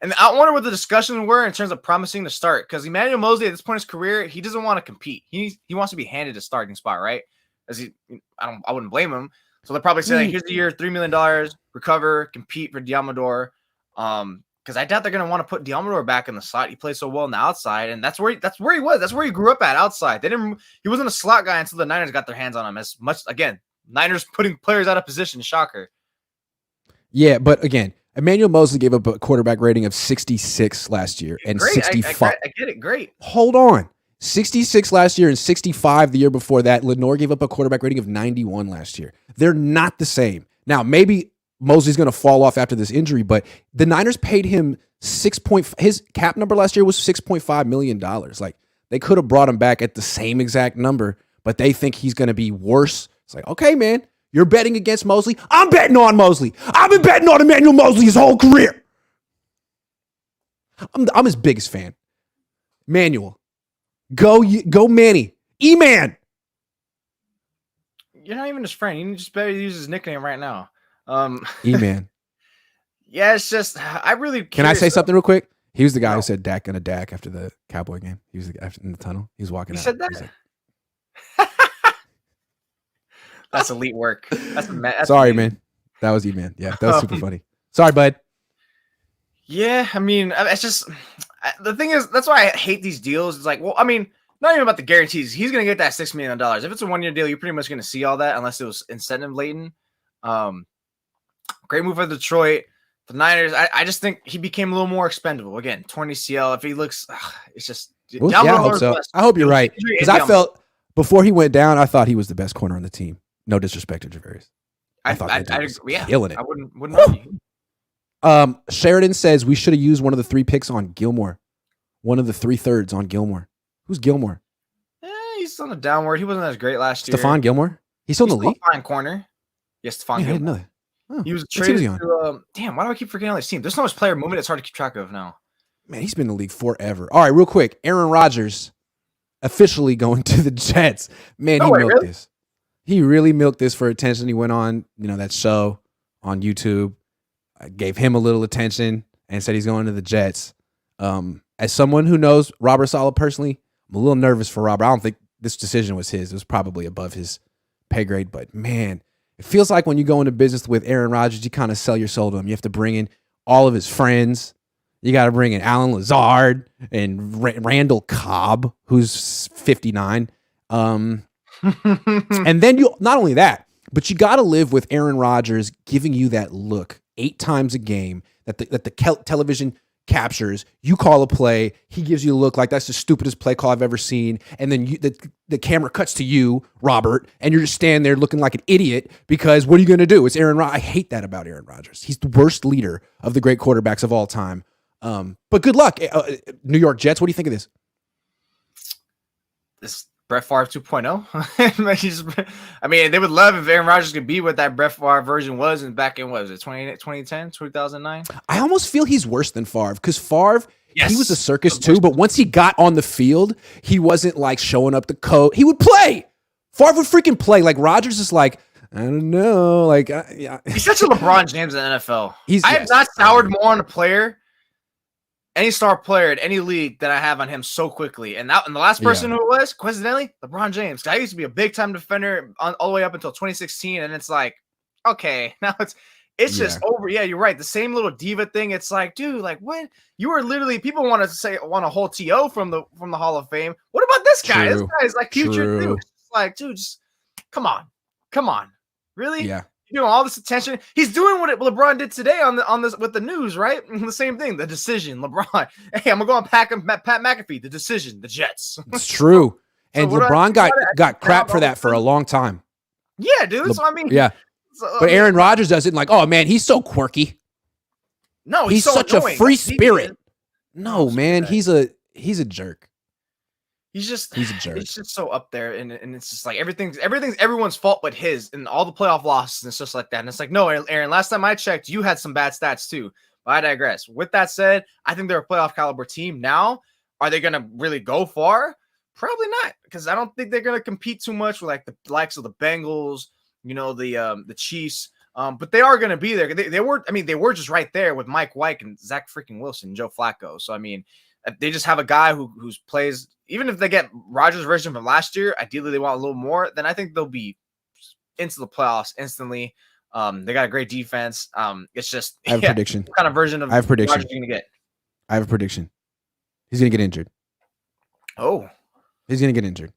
And I wonder what the discussions were in terms of promising to start. Because Emmanuel Moseley, at this point in his career, he doesn't want to compete. He wants to be handed a starting spot, right? I wouldn't blame him. So they're probably saying, here's a year, $3 million, recover, compete for Diamador. Because I doubt they're going to want to put Diamador back in the slot. He played so well on the outside, and that's where he was. That's where he grew up at, outside. He wasn't a slot guy until the Niners got their hands on him. As much, again, Niners putting players out of position, shocker.
Yeah, but again, Emmanuel Moseley gave up a quarterback rating of 66 last year and great. 65.
I get it, great.
Hold on. 66 last year and 65 the year before that. Lenoir gave up a quarterback rating of 91 last year. They're not the same. Now, maybe Mosley's going to fall off after this injury, but the Niners paid him his cap number last year was $6.5 million. Like, they could have brought him back at the same exact number, but they think he's going to be worse. It's like, okay, man, you're betting against Moseley. I'm betting on Moseley. I've been betting on Emmanuel Moseley his whole career. I'm his biggest fan. Manuel. Go Manny. E-Man.
You're not even his friend. You just better use his nickname right now.
E-Man.
Yeah, it's just I really.
Can I say something real quick? He was the guy who said Dak gonna Dak after the Cowboy game. He was the guy in the tunnel. He was walking out.
He said that. Like, that's elite work.
Sorry, man. That was E-Man. Yeah, that was super funny. Sorry, bud.
Yeah, I mean, it's just the thing is that's why I hate these deals. It's like, well, I mean, not even about the guarantees. He's gonna get that $6 million. If it's a 1-year deal, you're pretty much gonna see all that unless it was incentive laden. Great move for Detroit. The Niners, I just think he became a little more expendable. Again, 20 CL. If he looks, it's just.
Well, yeah, I hope so. I hope you're right. Because I felt before he went down, I thought he was the best corner on the team. No disrespect to Javarius. I thought he was killing it.
I wouldn't.
Sheridan says we should have used one of the 3 picks on Gilmore. One of the 3/3 on Gilmore. Who's Gilmore?
He's on the downward. He wasn't as great last year.
Stephon Gilmore? He's still in the league?
Fine corner. Yes, Stephon Gilmore.
I didn't know that. Oh,
he was traded to, damn, why do I keep forgetting all these teams? There's so much player movement, it's hard to keep track of now.
Man, he's been in the league forever. All right, real quick. Aaron Rodgers officially going to the Jets. Man, he milked this. He really milked this for attention. He went on, that show on YouTube. I gave him a little attention and said he's going to the Jets. As someone who knows Robert Saleh personally, I'm a little nervous for Robert. I don't think this decision was his. It was probably above his pay grade, but man, it feels like when you go into business with Aaron Rodgers, you kind of sell your soul to him. You have to bring in all of his friends. You got to bring in Alan Lazard and Randall Cobb, who's 59. And then you not only that, but you got to live with Aaron Rodgers giving you that look 8 times a game that the television captures. You call a play, he gives you a look like that's the stupidest play call I've ever seen, and then the camera cuts to you, Robert, and you're just standing there looking like an idiot because what are you going to do? It's Aaron Rodgers. I hate that about Aaron Rodgers. He's the worst leader of the great quarterbacks of all time. But good luck, New York Jets. What do you think of this?
This Brett Favre 2.0. I mean, they would love if Aaron Rodgers could be what that Brett Favre version was back in, what was it, 2010, 2009?
I almost feel he's worse than Favre because Favre,
yes,
he was a circus too, but once he got on the field, he wasn't like showing up the coat. He would play. Favre would freaking play. Like Rodgers is like, I don't know. Like, yeah.
He's such a LeBron James in the NFL. I have not soured more on a player, any star player in any league that I have on him so quickly. And the last person who it was, coincidentally, LeBron James. I used to be a big time defender all the way up until 2016. And it's like, okay, now it's just over. Yeah, you're right. The same little diva thing. It's like, dude, like what? You were literally, people want a whole TO from the Hall of Fame. What about this guy?
True.
This guy is like future dude. It's like, dude, just come on. Really?
Yeah.
You're doing all this attention. He's doing what LeBron did today on this with the news, right? The same thing. The decision. LeBron. Hey, I'm gonna go and pack him. Pat McAfee. The decision. The Jets.
It's true. And so LeBron got crap for that for a long time.
Yeah, dude. So I mean,
yeah. But Aaron Rodgers doesn't like. Oh man, he's so quirky.
No,
he's
so
such
annoying.
A free spirit. No, man, he's a jerk. He's a jerk.
It's just so up there, and it's just like everything's everyone's fault but his, and all the playoff losses and stuff like that. And it's like, no, Aaron, last time I checked, you had some bad stats too. But I digress. With that said, I think they're a playoff caliber team now. Are they gonna really go far? Probably not, because I don't think they're gonna compete too much with like the likes of the Bengals, the Chiefs. But they are gonna be there. They were just right there with Mike White and Zach freaking Wilson, Joe Flacco. So I mean, they just have a guy who plays. Even if they get Rodgers' version from last year, ideally they want a little more. Then I think they'll be into the playoffs instantly. They got a great defense. It's just
I have a prediction.
What kind of version of
I have a prediction.
Rodgers you gonna get?
I have a prediction. He's gonna get injured.
Oh,
he's gonna get injured.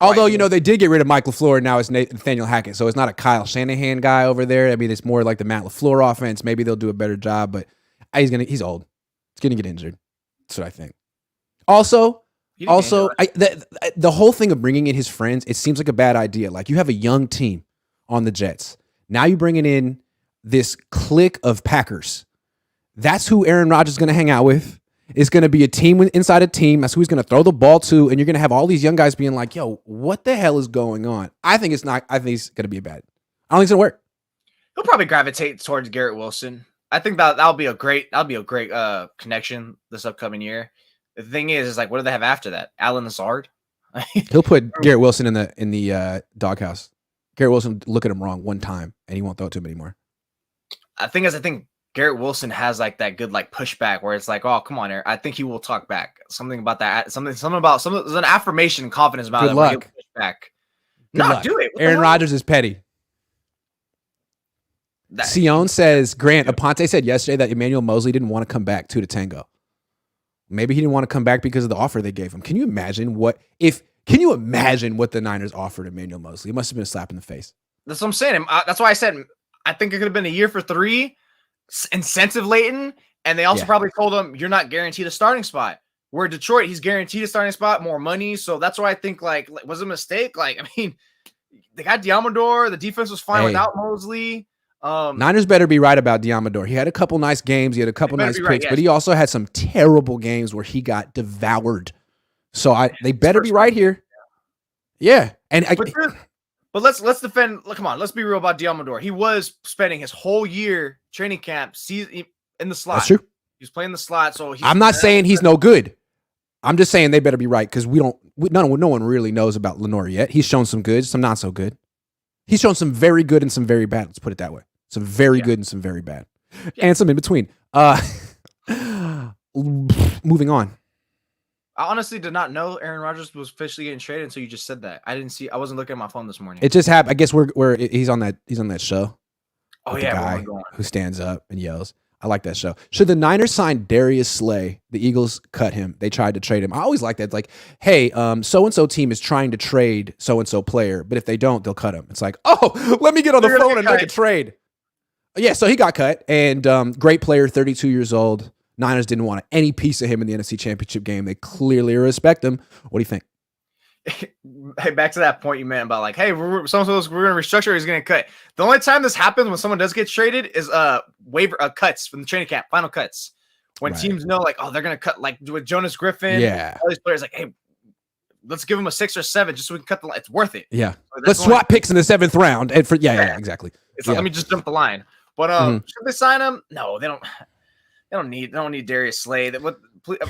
Although they did get rid of Mike LaFleur, and now it's Nathaniel Hackett, so it's not a Kyle Shanahan guy over there. I mean, it's more like the Matt LaFleur offense. Maybe they'll do a better job, but he's old. He's gonna get injured. That's what I think. Also, the whole thing of bringing in his friends, it seems like a bad idea. Like you have a young team on the Jets. Now you're bringing in this clique of Packers. That's who Aaron Rodgers is going to hang out with. It's going to be a team inside a team. That's who he's going to throw the ball to. And you're going to have all these young guys being like, yo, what the hell is going on? I think it's not. I think it's going to be bad. I don't think it's going to work.
He'll probably gravitate towards Garrett Wilson. I think that'll be a great connection this upcoming year. The thing is like, what do they have after that? Alan Lazard.
He'll put Garrett Wilson in the doghouse. Garrett Wilson look at him wrong one time, and he won't throw it to him anymore.
I think Garrett Wilson has like that good like pushback where it's like, oh, come on, Aaron. I think he will talk back. Something about that. There's an affirmation and confidence about
good
it.
Luck.
Push back.
Good luck. Do it. Aaron Rodgers is petty. Sion says, Grant, Aponte said yesterday that Emmanuel Mosley didn't want to come back to Tango. Maybe he didn't want to come back because of the offer they gave him. Can you imagine what the Niners offered Emmanuel Mosley? It must have been a slap in the face.
That's what I'm saying. That's why I said I think it could have been a year for 3, incentive laden, and they also probably told him you're not guaranteed a starting spot. Where Detroit, he's guaranteed a starting spot, more money. So that's why I think like was it a mistake? Like, I mean, they got Diamador. The defense was fine without Mosley.
Niners better be right about Diamador. He had a couple nice games. He had a couple nice picks, but he also had some terrible games where he got devoured. So they better be right here. Yeah. And
but let's defend. Come on, let's be real about Diamador. He was spending his whole year training camp season in the slot.
That's true.
He was playing the slot. So
I'm not saying he's no good. I'm just saying they better be right because no one really knows about Lenore yet. He's shown some good, some not so good. He's shown some very good and some very bad. Let's put it that way. Some very good and some very bad. Yeah. And some in between. Moving on.
I honestly did not know Aaron Rodgers was officially getting traded until you just said that. I wasn't looking at my phone this morning.
It just happened. I guess he's on that show.
Oh yeah,
the guy who stands up and yells. I like that show. Should the Niners sign Darius Slay? The Eagles cut him. They tried to trade him. I always like that. It's like, hey, so-and-so team is trying to trade so-and-so player, but if they don't, they'll cut him. It's like, oh, let me get on the phone and make a trade. Yeah, so he got cut, and great player, 32 years old. Niners didn't want any piece of him in the NFC Championship game. They clearly respect him. What do you think?
Hey, back to that point you meant about like, hey, we're going to restructure. He's going to cut. The only time this happens when someone does get traded is waiver cuts from the training camp, final cuts. When teams know like, oh, they're going to cut like with Jonas Griffin.
Yeah,
all these players like, hey, let's give him a 6 or 7 just so we can cut the line. It's worth it.
Yeah, so let's swap picks in the 7th round. And for exactly.
It's like, let me just jump the line. But should they sign him? No, they don't. They don't need Darius Slay.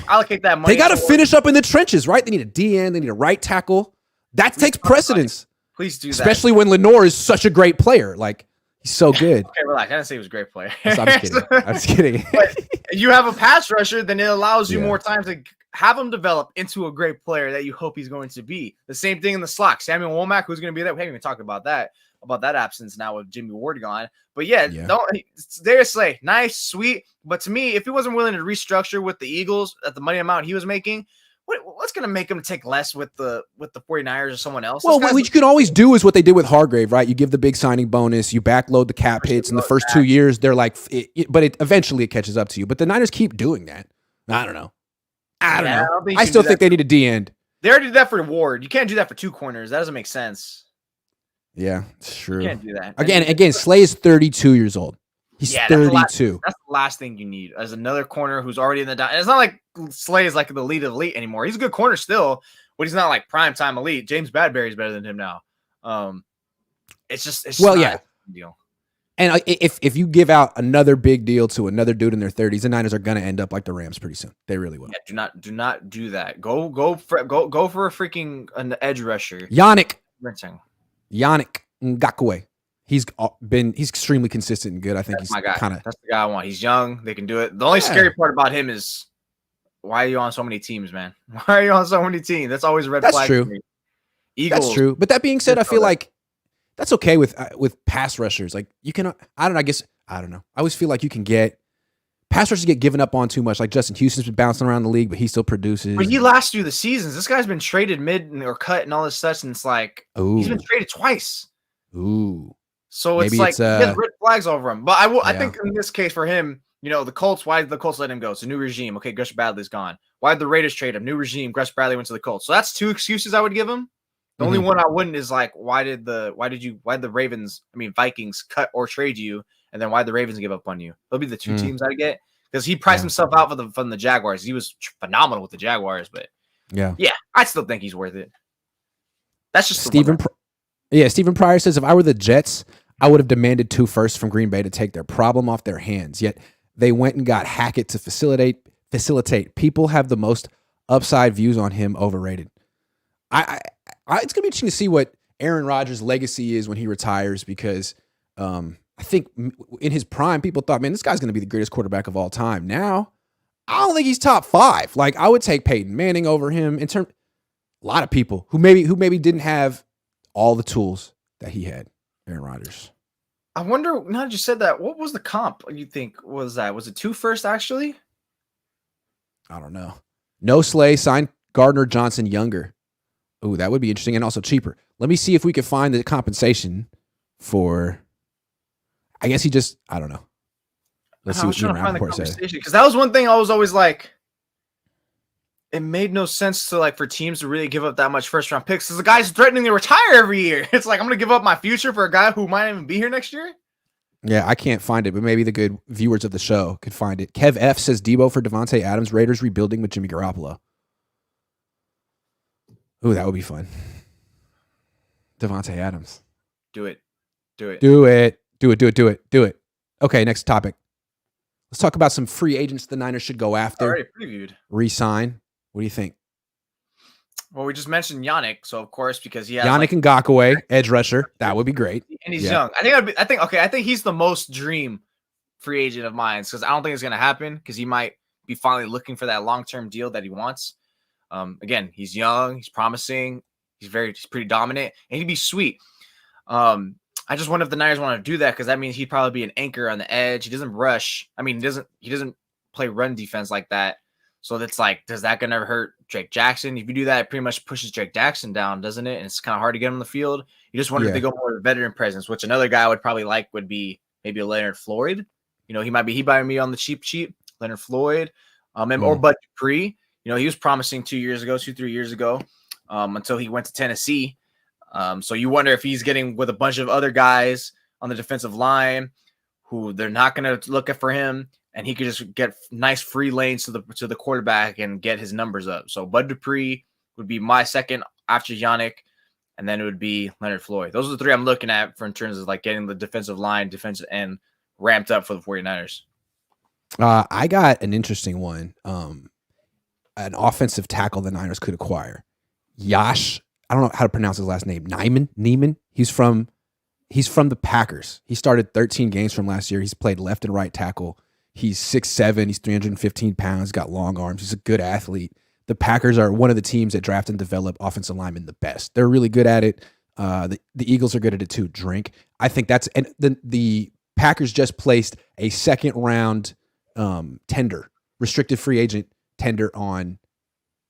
Allocate that money.
They got to finish up in the trenches, right? They need a DN. They need a right tackle. That takes precedence.
Please do that.
Especially when Lenore is such a great player. Like, he's so good.
Okay, relax. I didn't say he was a great player.
I'm just kidding.
But you have a pass rusher, then it allows you more time to have him develop into a great player that you hope he's going to be. The same thing in the slot. Samuel Womack, who's going to be there. We haven't even talked about that absence now with Jimmy Ward gone. But Darius Slay, nice, sweet. But to me, if he wasn't willing to restructure with the Eagles at the money amount he was making, what's going to make him take less with the 49ers or someone else?
Well, what you can always do is what they did with Hargrave, right? You give the big signing bonus, you backload the cap hits in the first 2 years. They're like, eventually it catches up to you. But the Niners keep doing that. I don't know. I still think they need a D-end.
They already did that for Ward. You can't do that for 2 corners. That doesn't make sense.
Yeah, it's true.
You can't do that.
Again, Slay is 32 years old. He's 32.
That's the last thing you need as another corner who's already in the down. It's not like Slay is like the elite anymore. He's a good corner still, but he's not like prime time elite. James Bradbury's better than him now. It's just not a deal.
And if you give out another big deal to another dude in their 30s, the Niners are going to end up like the Rams pretty soon. They really will.
Yeah, do not do that. Go for a freaking an edge rusher.
Yannick Ngakoue. He's extremely consistent and good. I think that's
my guy. That's the guy I want. He's young. They can do it. The only scary part about him is why are you on so many teams, man? Why are you on so many teams? That's always a red flag.
That's true. Eagles. That's true. But that being said, I feel like that's okay with pass rushers. Like you can, I don't know. I always feel like you can get pass rushers get given up on too much. Like Justin Houston's been bouncing around the league, but he still produces.
But he lasts through the seasons. This guy's been traded mid or cut and all this stuff, and it's like he's been traded twice.
Ooh.
So it's like he has red flags over him. But I think in this case for him, the Colts, why did the Colts let him go? It's a new regime. Okay, Gus Bradley's gone. Why did the Raiders trade him? New regime. Gus Bradley went to the Colts. So that's 2 excuses I would give him. The only one I wouldn't is like, why did the Vikings cut or trade you? And then why did the Ravens give up on you? They'll be the 2 teams I'd get. Because he priced himself out from the Jaguars. He was phenomenal with the Jaguars, but yeah, I still think he's worth it. That's just
Stephen Pryor says, if I were the Jets, I would have demanded 2 firsts from Green Bay to take their problem off their hands. Yet they went and got Hackett to facilitate. People have the most upside views on him, overrated. It's gonna be interesting to see what Aaron Rodgers' legacy is when he retires, because I think in his prime, people thought, man, this guy's gonna be the greatest quarterback of all time. Now, I don't think he's top 5. Like, I would take Peyton Manning over him in terms. A lot of people who maybe didn't have all the tools that he had. Aaron Rodgers.
I wonder, now that you said that, what was the comp you think was that? Was it 2 firsts actually?
I don't know. No Slay signed Gardner Johnson younger. Ooh, that would be interesting and also cheaper. Let me see if we can find the compensation for. I guess he just. I don't know. Let's see what Ian Rappaport says.
Because that was one thing I was always like. It made no sense to for teams to really give up that much first round picks, because the guy's threatening to retire every year. It's like, I'm going to give up my future for a guy who might even be here next year.
Yeah, I can't find it, but maybe the good viewers of the show could find it. Kev F says Debo for Devontae Adams. Raiders rebuilding with Jimmy Garoppolo. Ooh, that would be fun. Devontae Adams.
Do it.
Okay, next topic. Let's talk about some free agents the Niners should go after.
Already previewed.
Re-sign. What do you think?
Well, we just mentioned Yannick, so of course, because he has
Yannick Ngakoue, edge rusher, that would be great.
And he's young. I think he's the most dream free agent of mine, because I don't think it's going to happen, because he might be finally looking for that long-term deal that he wants. Again, he's young, he's promising, he's pretty dominant, and he'd be sweet. I just wonder if the Niners want to do that, because that means he'd probably be an anchor on the edge. He doesn't rush. I mean, he doesn't play run defense like that. So that's like, does that gonna hurt Drake Jackson? If you do that, it pretty much pushes Drake Jackson down, doesn't it? And it's kind of hard to get on the field. You just wonder if they go more veteran presence, which another guy I would probably like would be maybe a Leonard Floyd. You know, he might be on the cheap, Leonard Floyd, or Bud Dupree. You know, he was promising 3 years ago, until he went to Tennessee. So you wonder if he's getting with a bunch of other guys on the defensive line who they're not going to look at for him, and he could just get nice free lanes to the quarterback and get his numbers up. So Bud Dupree would be my second after Yannick, and then it would be Leonard Floyd. Those are the 3 I'm looking at in terms of getting the defensive line, defensive end ramped up for the 49ers.
I got an interesting one. An offensive tackle the Niners could acquire. Yash. I don't know how to pronounce his last name. Neiman. He's from the Packers. He started 13 games from last year. He's played left and right tackle. He's 6'7". He's 315 pounds. Got long arms. He's a good athlete. The Packers are one of the teams that draft and develop offensive linemen the best. They're really good at it. The Eagles are good at it too. I think the Packers just placed a second round tender, restricted free agent tender on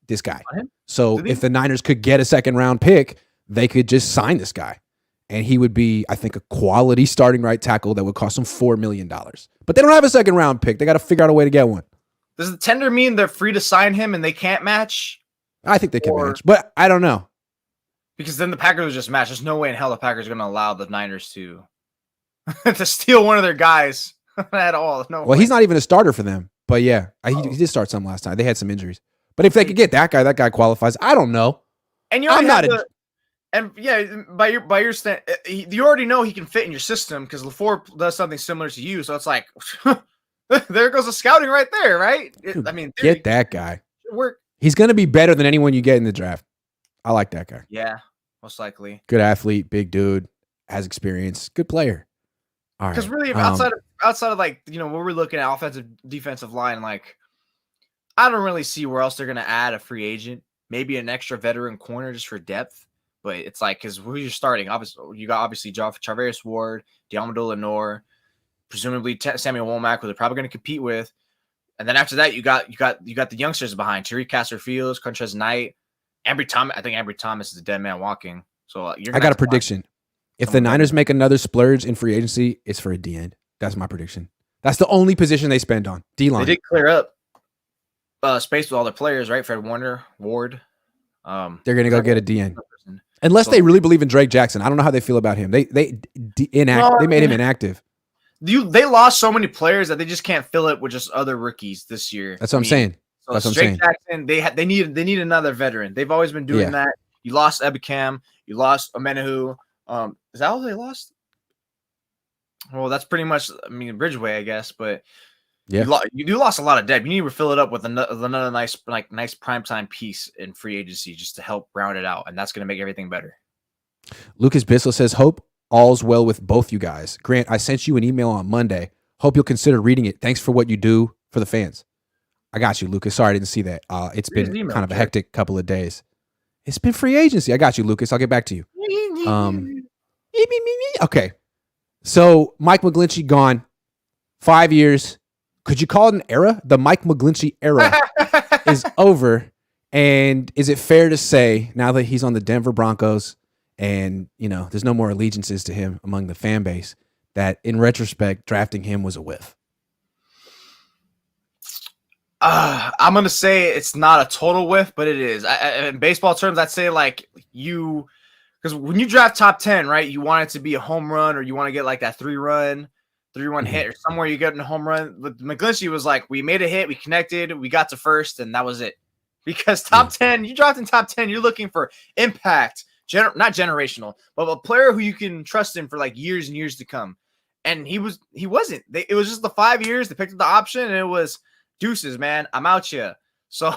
this guy. So if the Niners could get a second round pick, they could just sign this guy. And he would be, I think, a quality starting right tackle that would cost them $4 million. But they don't have a second round pick. They got to figure out a way to get one.
Does the tender mean they're free to sign him and they can't match?
I think they can match, but I don't know.
Because then the Packers would just match. There's no way in hell the Packers are going to allow the Niners to steal one of their guys at all. No.
Well, he's not even a starter for them. But yeah, he did start some last time. They had some injuries. But if they could get that guy qualifies. I don't know.
And you by your stand, you already know he can fit in your system because LaFleur does something similar to you. So it's like, there goes the scouting right there, right?
Get that guy.
Work.
He's going to be better than anyone you get in the draft. I like that guy.
Yeah, most likely.
Good athlete, big dude, has experience, good player. All right.
Because really, outside of when we're looking at offensive, defensive line, I don't really see where else they're going to add a free agent. Maybe an extra veteran corner just for depth. But it's because who you're starting? Obviously, you got Charvarius Ward, Diamado Lenore, presumably Samuel Womack, who they're probably going to compete with. And then after that, you got the youngsters behind Tariq Castor-Fields, Contrez Knight, Ambry Thomas. I think Ambry Thomas is a dead man walking. So I got
a prediction. If the Niners make another splurge in free agency, it's for a D end. That's my prediction. That's the only position they spend on D-line.
They did clear up space with all their players, right? Fred Warner, Ward.
They're going to go get a D end. Unless they really believe in Drake Jackson. I don't know how they feel about him. They made him inactive.
They lost so many players that they just can't fill it with just other rookies this year.
That's what I'm saying.
So Drake Jackson, they need another veteran. They've always been doing that. You lost Ebikam, you lost Amenahu. Is that all they lost? Well, that's pretty much, I mean, Bridgeway, I guess, but
Yeah.
you lost a lot of depth. You need to fill it up with another nice primetime piece in free agency just to help round it out, and that's going to make everything better.
Lucas Bissell says, hope all's well with both you guys. Grant, I sent you an email on Monday. Hope you'll consider reading it. Thanks for what you do for the fans. I got you, Lucas. Sorry I didn't see that. It's been kind of a hectic couple of days. It's been free agency. I got you, Lucas. I'll get back to you. Okay. So Mike McGlinchey gone. 5 years. Could you call it an era? The Mike McGlinchey era is over. And is it fair to say, now that he's on the Denver Broncos and, there's no more allegiances to him among the fan base, that in retrospect, drafting him was a whiff?
I'm going to say it's not a total whiff, but it is. In baseball terms, I'd say because when you draft top 10, right, you want it to be a home run, or you want to get like that three-run hit, or somewhere you get in a home run. But McGlinchey was like, we made a hit, we connected, we got to first, and that was it. Because top 10, you draft in top 10, you're looking for impact, not generational, but a player who you can trust in for like years and years to come. And he wasn't. It was just the 5 years. They picked up the option, and it was deuces, man. I'm out here. So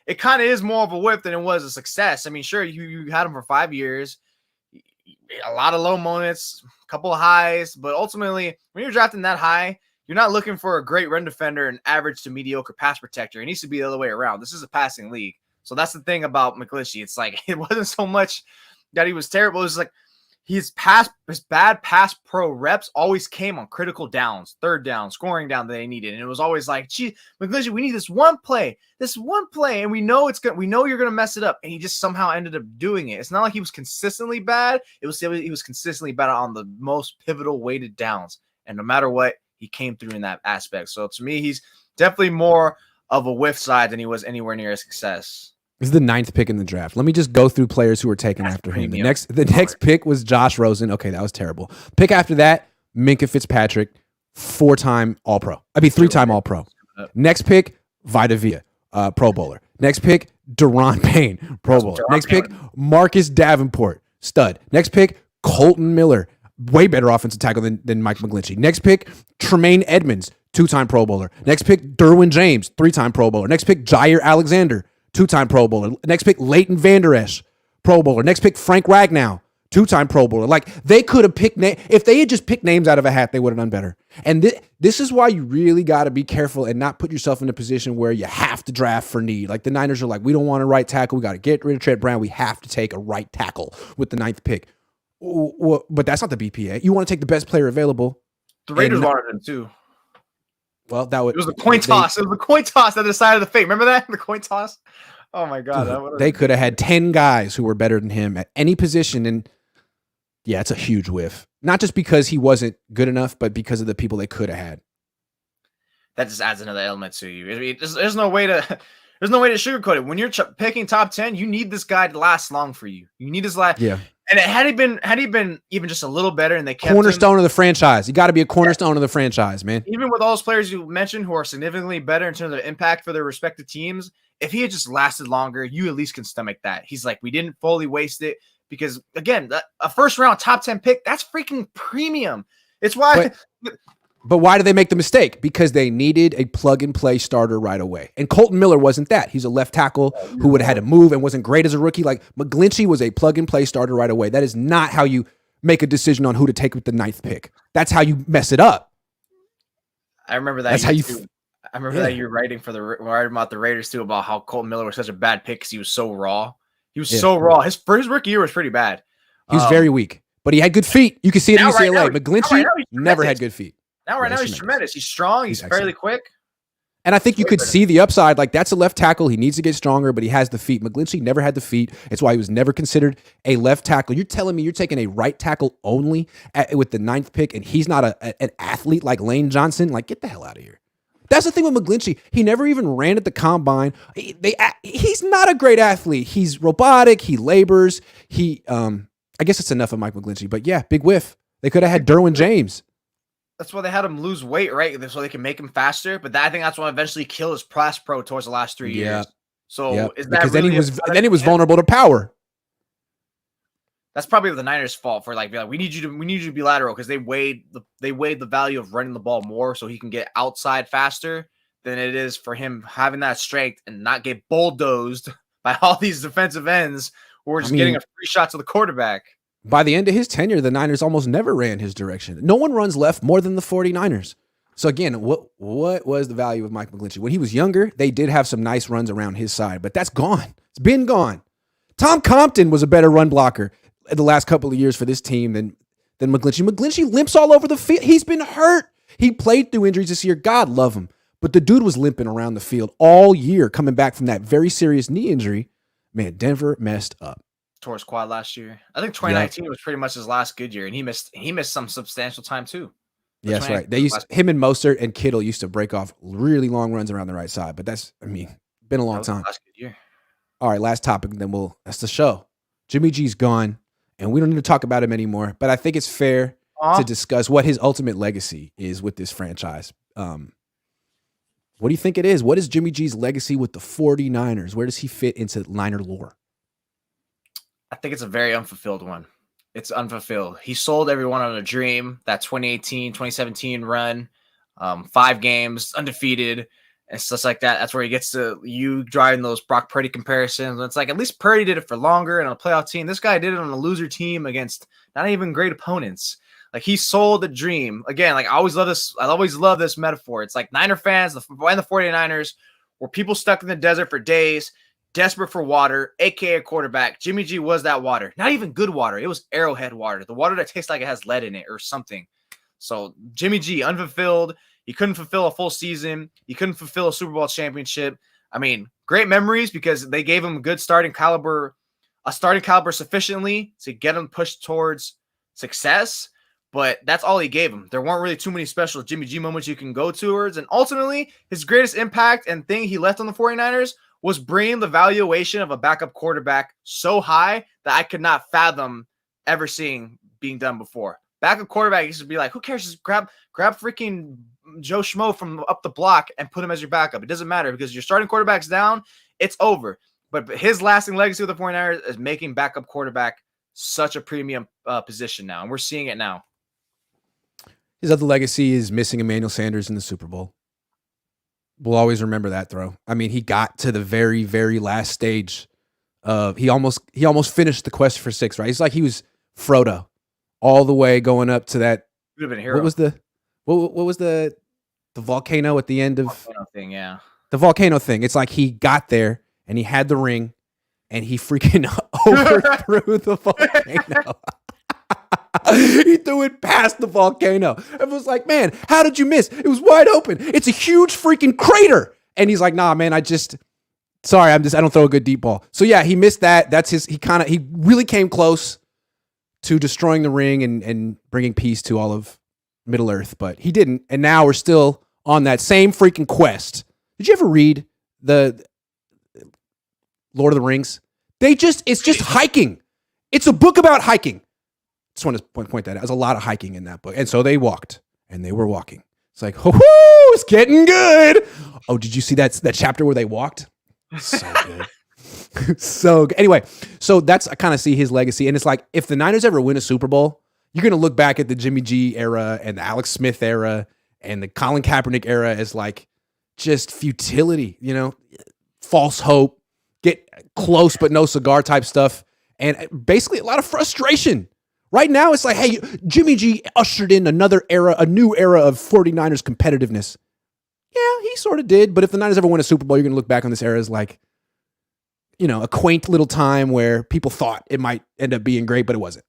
it kind of is more of a whip than it was a success. I mean, sure, you had him for 5 years, a lot of low moments, a couple of highs, but ultimately, when you're drafting that high, you're not looking for a great run defender and average to mediocre pass protector. It needs to be the other way around. This is a passing league. So that's the thing about McGlinchey. It's like, it wasn't so much that he was terrible. It was like his bad pass pro reps always came on critical downs, third down, scoring down that they needed. And it was always like, gee, McGlinchey, we need this one play, and we know you're going to mess it up. And he just somehow ended up doing it. It's not like he was consistently bad. He was consistently bad on the most pivotal weighted downs. And no matter what, he came through in that aspect. So to me, he's definitely more of a whiff side than he was anywhere near a success.
This is the 9th pick in the draft. Let me just go through players who were taken after him. The next pick was Josh Rosen. Okay, that was terrible. Pick after that, Minkah Fitzpatrick, 4-time All-Pro. 3-time All-Pro. Next pick, Vita Vea, Pro Bowler. Next pick, Daron Payne, Pro Bowler. Next pick, Marcus Davenport, stud. Next pick, Colton Miller, way better offensive tackle than Mike McGlinchey. Next pick, Tremaine Edmonds, 2-time Pro Bowler. Next pick, Derwin James, 3-time Pro Bowler. Next pick, Jair Alexander, 2-time Pro Bowler. Next pick, Leighton Vander Esch, Pro Bowler. Next pick, Frank Ragnow, 2-time Pro Bowler. Like, they could have picked if they had just picked names out of a hat, they would have done better. And this is why you really got to be careful and not put yourself in a position where you have to draft for need. Like, the Niners are like, we don't want a right tackle. We got to get rid of Trent Brown. We have to take a right tackle with the 9th pick. Well, but that's not the BPA. You want to take the best player available.
The Raiders wanted him too.
Well, it
was a coin toss. It was a coin toss that decided the fate. Remember that? The coin toss? Oh my God.
They could have had 10 guys who were better than him at any position. And yeah, it's a huge whiff. Not just because he wasn't good enough, but because of the people they could have had.
That just adds another element to you. There's no way to sugarcoat it. When you're picking top 10, you need this guy to last long for you. You need this last.
Yeah.
And had he been even just a little better, and they kept
cornerstone of the franchise. You got to be a cornerstone of the franchise, man.
Even with all those players you mentioned who are significantly better in terms of impact for their respective teams, if he had just lasted longer, you at least can stomach that. He's like, we didn't fully waste it because, again, a first round top 10 pick, that's freaking premium. It's why.
But why did they make the mistake? Because they needed a plug-and-play starter right away. And Colton Miller wasn't that. He's a left tackle who would have had to move and wasn't great as a rookie. Like, McGlinchey was a plug-and-play starter right away. That is not how you make a decision on who to take with the 9th pick. That's how you mess it up.
I remember that.
That's how you.
I remember that you were writing about the Raiders too, about how Colton Miller was such a bad pick because he was so raw. He was so raw. His first rookie year was pretty bad.
He was very weak, but he had good feet. You can see it in UCLA. McGlinchey never had good feet.
Now he's tremendous. He's strong. He's fairly quick.
And I think you could see the upside. Like, that's a left tackle. He needs to get stronger, but he has the feet. McGlinchey never had the feet. It's why he was never considered a left tackle. You're telling me you're taking a right tackle only with the 9th pick, and he's not an athlete like Lane Johnson? Like, get the hell out of here. That's the thing with McGlinchey. He never even ran at the combine. He's not a great athlete. He's robotic. He labors. I guess it's enough of Mike McGlinchey. But yeah, big whiff. They could have had Derwin James.
That's why they had him lose weight, right? So they can make him faster. But I think that's what eventually killed his pass pro towards the last 3 years. So is that really
because then he was vulnerable to power.
That's probably the Niners' fault for like, we need you to be lateral because they weighed the value of running the ball more so he can get outside faster than it is for him having that strength and not get bulldozed by all these defensive ends who are just getting a free shot to the quarterback.
By the end of his tenure, the Niners almost never ran his direction. No one runs left more than the 49ers. So again, what was the value of Mike McGlinchey? When he was younger, they did have some nice runs around his side, but that's gone. It's been gone. Tom Compton was a better run blocker in the last couple of years for this team than McGlinchey. McGlinchey limps all over the field. He's been hurt. He played through injuries this year. God love him. But the dude was limping around the field all year coming back from that very serious knee injury. Man, Denver messed up.
Tore his quad last year. I think 2019 was pretty much his last good year, and he missed some substantial time too.
Yeah, that's right. Him and Mostert and Kittle used to break off really long runs around the right side, but been a long time.
Last good year.
All right, last topic, then that's the show. Jimmy G's gone, and we don't need to talk about him anymore, but I think it's fair to discuss what his ultimate legacy is with this franchise. What do you think it is? What is Jimmy G's legacy with the 49ers? Where does he fit into Niner lore?
I think it's a very unfulfilled one. It's unfulfilled. He sold everyone on a dream, that 2018, 2017 run, 5 games, undefeated, and stuff like that. That's where he gets to you driving those Brock Purdy comparisons. It's like, at least Purdy did it for longer and on a playoff team. This guy did it on a loser team against not even great opponents. Like, he sold the dream. Again, like, I always love this metaphor. It's like Niner fans and the 49ers were people stuck in the desert for days, desperate for water, a.k.a. quarterback. Jimmy G was that water. Not even good water. It was Arrowhead water. The water that tastes like it has lead in it or something. So Jimmy G, unfulfilled. He couldn't fulfill a full season. He couldn't fulfill a Super Bowl championship. I mean, great memories because they gave him a starting caliber sufficiently to get him pushed towards success. But that's all he gave him. There weren't really too many special Jimmy G moments you can go towards. And ultimately, his greatest impact and thing he left on the 49ers was bringing the valuation of a backup quarterback so high that I could not fathom ever seeing being done before. Backup quarterback used to be like, who cares? Just grab freaking Joe Schmo from up the block and put him as your backup. It doesn't matter because your starting quarterback's down, it's over. But his lasting legacy with the 49ers is making backup quarterback such a premium position now. And we're seeing it now.
His other legacy is missing Emmanuel Sanders in the Super Bowl. We'll always remember that throw. I mean, he got to the very, very last stage of he almost finished the quest for 6, right? He's like he was Frodo all the way going up to that.
Could have been a hero.
What was the volcano at the end of
volcano thing? Yeah,
the volcano thing. It's like he got there and he had the ring and he freaking overthrew the volcano. He threw it past the volcano. It was like, man, how did you miss? It was wide open. It's a huge freaking crater. And he's like, nah, man, I don't throw a good deep ball. So yeah, he missed that. He really came close to destroying the ring and bringing peace to all of Middle Earth, but he didn't. And now we're still on that same freaking quest. Did you ever read the Lord of the Rings? It's just hiking. It's a book about hiking. Just want to point that out. There's a lot of hiking in that book. And so they walked, and they were walking. It's like, it's getting good. Oh, did you see that chapter where they walked? So good. So good. Anyway, so I kind of see his legacy. And it's like, if the Niners ever win a Super Bowl, you're going to look back at the Jimmy G era and the Alex Smith era and the Colin Kaepernick era as like just futility, false hope, get close but no cigar type stuff. And basically a lot of frustration. Right now, it's like, hey, Jimmy G ushered in another era, a new era of 49ers competitiveness. Yeah, he sort of did. But if the Niners ever win a Super Bowl, you're going to look back on this era as like, a quaint little time where people thought it might end up being great, but it wasn't.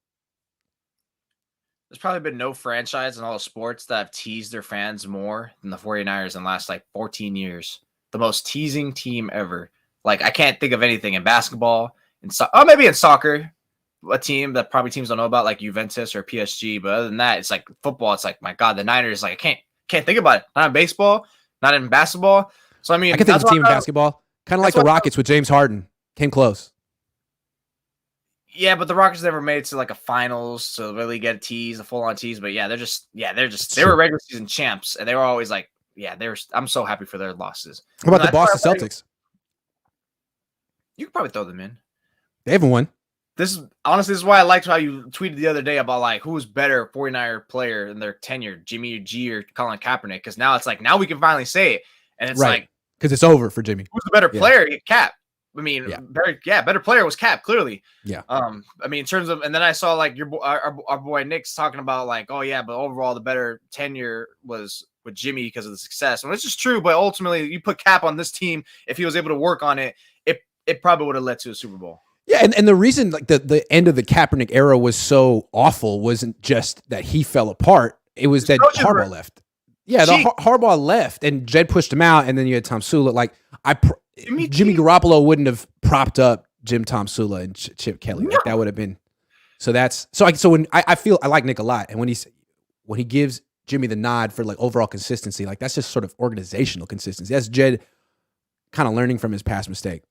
There's probably been no franchise in all of sports that have teased their fans more than the 49ers in the last 14 years. The most teasing team ever. Like, I can't think of anything in basketball, maybe in soccer. A team that probably teams don't know about, like Juventus or PSG, but other than that, it's like football. It's like, my God, the Niners. Like, I can't think about it. Not in baseball, not in basketball. So I mean,
I can think of a team in basketball, kind of like the Rockets with James Harden. Came close.
Yeah, but the Rockets never made it to like a finals to really get a tease, a full on tease. But yeah, they were regular season champs, and they were always like, I'm so happy for their losses.
What about the Boston Celtics?
You could probably throw them in.
They haven't won.
This is why I liked how you tweeted the other day about like who's better 49er player in their tenure, Jimmy G or Colin Kaepernick. Because now it's like now we can finally say it, and it's like
because it's over for Jimmy.
Who's the better player? Cap. I mean,
yeah.
better player was Cap, clearly.
Yeah.
I mean, in terms of, and then I saw like our boy Nick's talking about like, oh yeah, but overall the better tenure was with Jimmy because of the success, and it's just true. But ultimately, you put Cap on this team, if he was able to work on it, it probably would have led to a Super Bowl.
Yeah, and the reason like the end of the Kaepernick era was so awful wasn't just that he fell apart; it was that Harbaugh left. Yeah, Harbaugh left, and Jed pushed him out, and then you had Tom Sula. Like Jimmy Garoppolo wouldn't have propped up Tom Sula and Chip Kelly. Like, that would have been. So when I feel I like Nick a lot, and when he gives Jimmy the nod for like overall consistency, like that's just sort of organizational consistency. That's Jed kind of learning from his past mistake.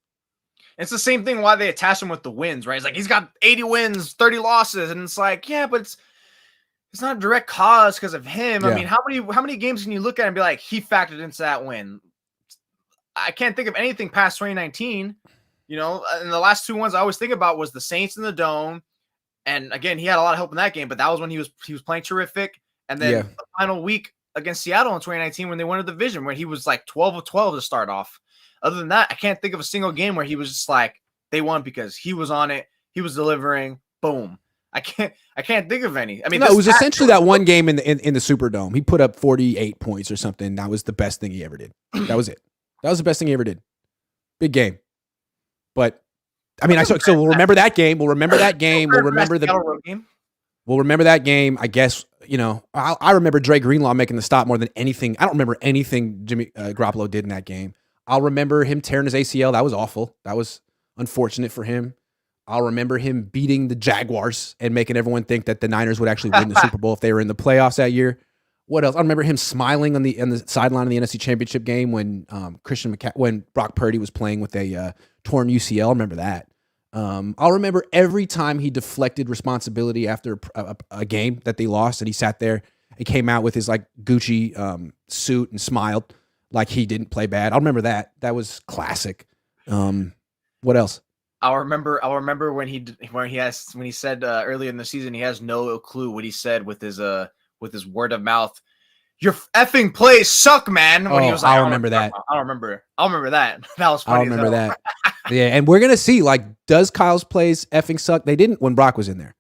It's the same thing why they attach him with the wins, right? It's like he's got 80 wins, 30 losses, and it's like, yeah, but it's not a direct cause because of him. Yeah. I mean, how many games can you look at and be like, he factored into that win? I can't think of anything past 2019. You know, and the last two ones I always think about was the Saints in the Dome. And again, he had a lot of help in that game, but that was when he was playing terrific. And then the final week against Seattle in 2019 when they won the division, where he was like 12 of 12 to start off. Other than that, I can't think of a single game where he was just like, they won because he was on it. He was delivering. Boom. I can't think of any. I mean,
it was essentially that one game in the Superdome. He put up 48 points or something. That was the best thing he ever did. That was it. That was the best thing he ever did. Big game. But I mean, so we'll remember that game. We'll remember that game. We'll remember We'll remember that game. I guess, you know, I remember Dre Greenlaw making the stop more than anything. I don't remember anything Jimmy Garoppolo did in that game. I'll remember him tearing his ACL. That was awful. That was unfortunate for him. I'll remember him beating the Jaguars and making everyone think that the Niners would actually win the Super Bowl if they were in the playoffs that year. What else? I remember him smiling on the sideline of the NFC Championship game when when Brock Purdy was playing with a torn UCL. I remember that. I'll remember every time he deflected responsibility after a game that they lost, and he sat there and came out with his like Gucci suit and smiled like he didn't play bad. I'll remember that. That was classic. What else?
I'll remember when he said earlier in the season he has no clue what he said with his word of mouth. Your effing plays suck, man. When he was like,
I remember that.
I'll remember that. That was funny.
I remember that. Yeah, and we're gonna see, like, does Kyle's plays effing suck? They didn't when Brock was in there,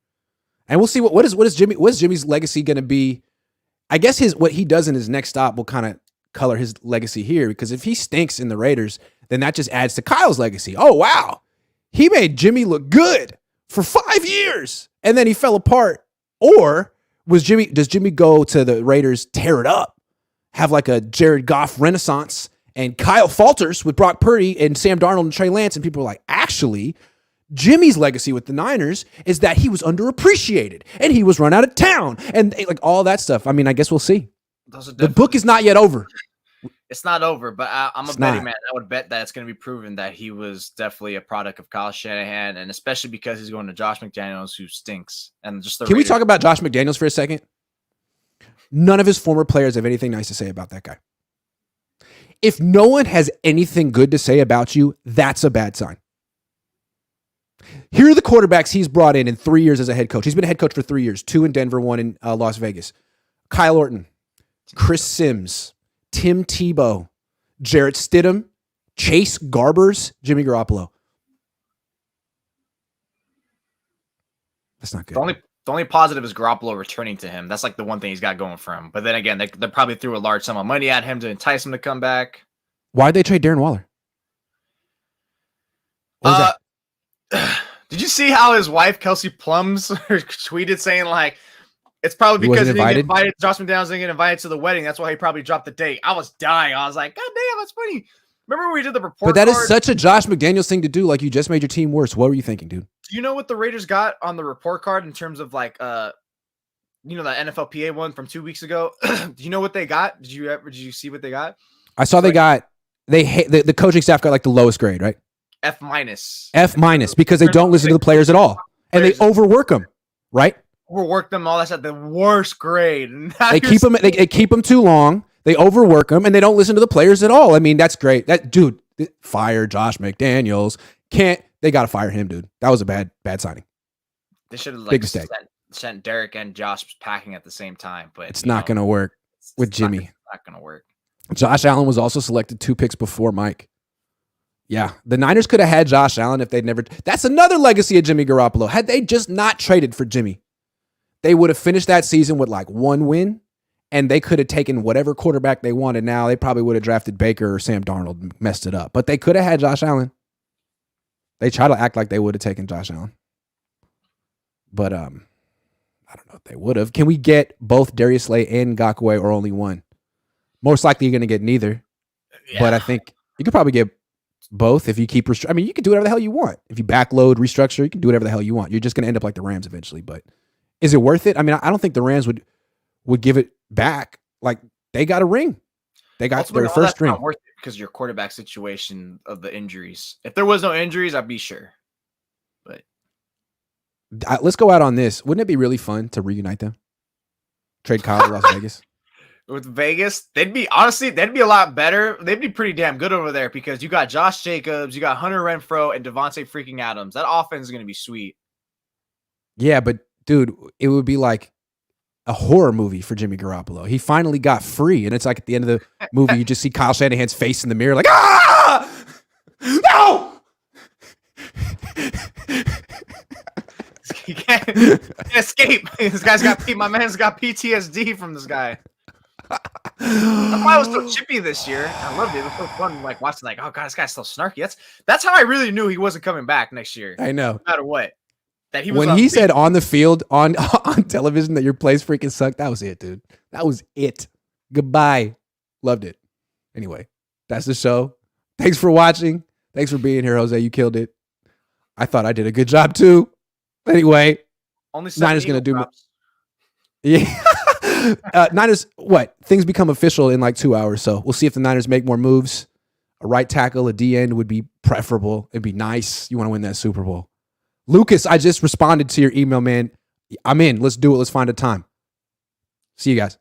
and we'll see what is Jimmy's legacy gonna be. I guess what he does in his next stop will kind of color his legacy here, because if he stinks in the Raiders, then that just adds to Kyle's legacy. Oh wow, he made Jimmy look good for 5 years, and then he fell apart. Or does Jimmy go to the Raiders, tear it up, have like a Jared Goff renaissance, and Kyle falters with Brock Purdy and Sam Darnold and Trey Lance, and people are like, actually, Jimmy's legacy with the Niners is that he was underappreciated and he was run out of town and like all that stuff. I mean, I guess we'll see. The book is not yet over.
It's not over, but I'm a betting man. I would bet that it's going to be proven that he was definitely a product of Kyle Shanahan, and especially because he's going to Josh McDaniels, who stinks. And just
Can we talk about Josh McDaniels for a second? None of his former players have anything nice to say about that guy. If no one has anything good to say about you, that's a bad sign. Here are the quarterbacks he's brought in 3 years as a head coach. He's been a head coach for 3 years, 2 in Denver, 1 in Las Vegas. Kyle Orton, Chris Sims, Tim Tebow, Jarrett Stidham, Chase Garbers, Jimmy Garoppolo. That's not good.
The only positive is Garoppolo returning to him. That's like the one thing he's got going for him. But then again, they probably threw a large sum of money at him to entice him to come back.
Why'd they trade Darren Waller?
Did you see how his wife, Kelsey Plums, tweeted saying like, it's probably because he didn't get invited. Josh McDaniels didn't get invited to the wedding. That's why he probably dropped the date. I was dying. I was like, God damn, that's funny. Remember when we did the report
But that is such a Josh McDaniels thing to do. Like, you just made your team worse. What were you thinking, dude?
Do you know what the Raiders got on the report card in terms of like, that NFLPA one from 2 weeks ago? Do you know what they got? Did you see what they got?
I saw the coaching staff got like the lowest grade, right?
F minus
because they don't listen to the players at all. And they overwork them, right?
Overwork them, all that's at the worst grade.
They keep them too long. They overwork them, and they don't listen to the players at all. I mean, that's great. Fire Josh McDaniels. They got to fire him, dude. That was a bad signing.
They should have
Big mistake.
sent Derek and Josh packing at the same time, but
it's not going to work with Jimmy.
It's not going to work.
Josh Allen was also selected 2 picks before Mike. Yeah, the Niners could have had Josh Allen if they'd never. That's another legacy of Jimmy Garoppolo. Had they just not traded for Jimmy, they would have finished that season with like 1 win, and they could have taken whatever quarterback they wanted. Now they probably would have drafted Baker or Sam Darnold and messed it up. But they could have had Josh Allen. They try to act like they would have taken Josh Allen. But I don't know if they would have. Can we get both Darius Slay and Ngakoue or only one? Most likely you're going to get neither. Yeah. But I think you could probably get both if you keep I mean, you can do whatever the hell you want. If you backload, restructure, you can do whatever the hell you want. You're just going to end up like the Rams eventually. But is it worth it? I mean, I don't think the Rams would give it back. Like, they got a ring. They got their first ring.
Not worth it because of your quarterback situation of the injuries. If there was no injuries, I'd be sure. But
let's go out on this. Wouldn't it be really fun to reunite them? Trade Kyle to Las Vegas.
With Vegas, they'd be a lot better. They'd be pretty damn good over there because you got Josh Jacobs, you got Hunter Renfrow, and Devontae freaking Adams. That offense is going to be sweet.
Yeah, but dude, it would be like a horror movie for Jimmy Garoppolo. He finally got free, and it's like at the end of the movie, you just see Kyle Shanahan's face in the mirror, like, ah, no.
He can't escape. My man's got PTSD from this guy. That's why I was so chippy this year. I loved it. It was so fun, like watching, like, oh god, this guy's so snarky. That's how I really knew he wasn't coming back next year.
I know.
No matter what. That he was
when he said on the field on television that your plays freaking suck, that was it, dude. That was it. Goodbye. Loved it. Anyway, that's the show. Thanks for watching. Thanks for being here, Jose. You killed it. I thought I did a good job too. Anyway, Niners gonna do. Yeah. Niners, what? Things become official in like 2 hours, so we'll see if the Niners make more moves. A right tackle, a D end would be preferable. It'd be nice. You want to win that Super Bowl. Lucas, I just responded to your email, man. I'm in. Let's do it. Let's find a time. See you guys.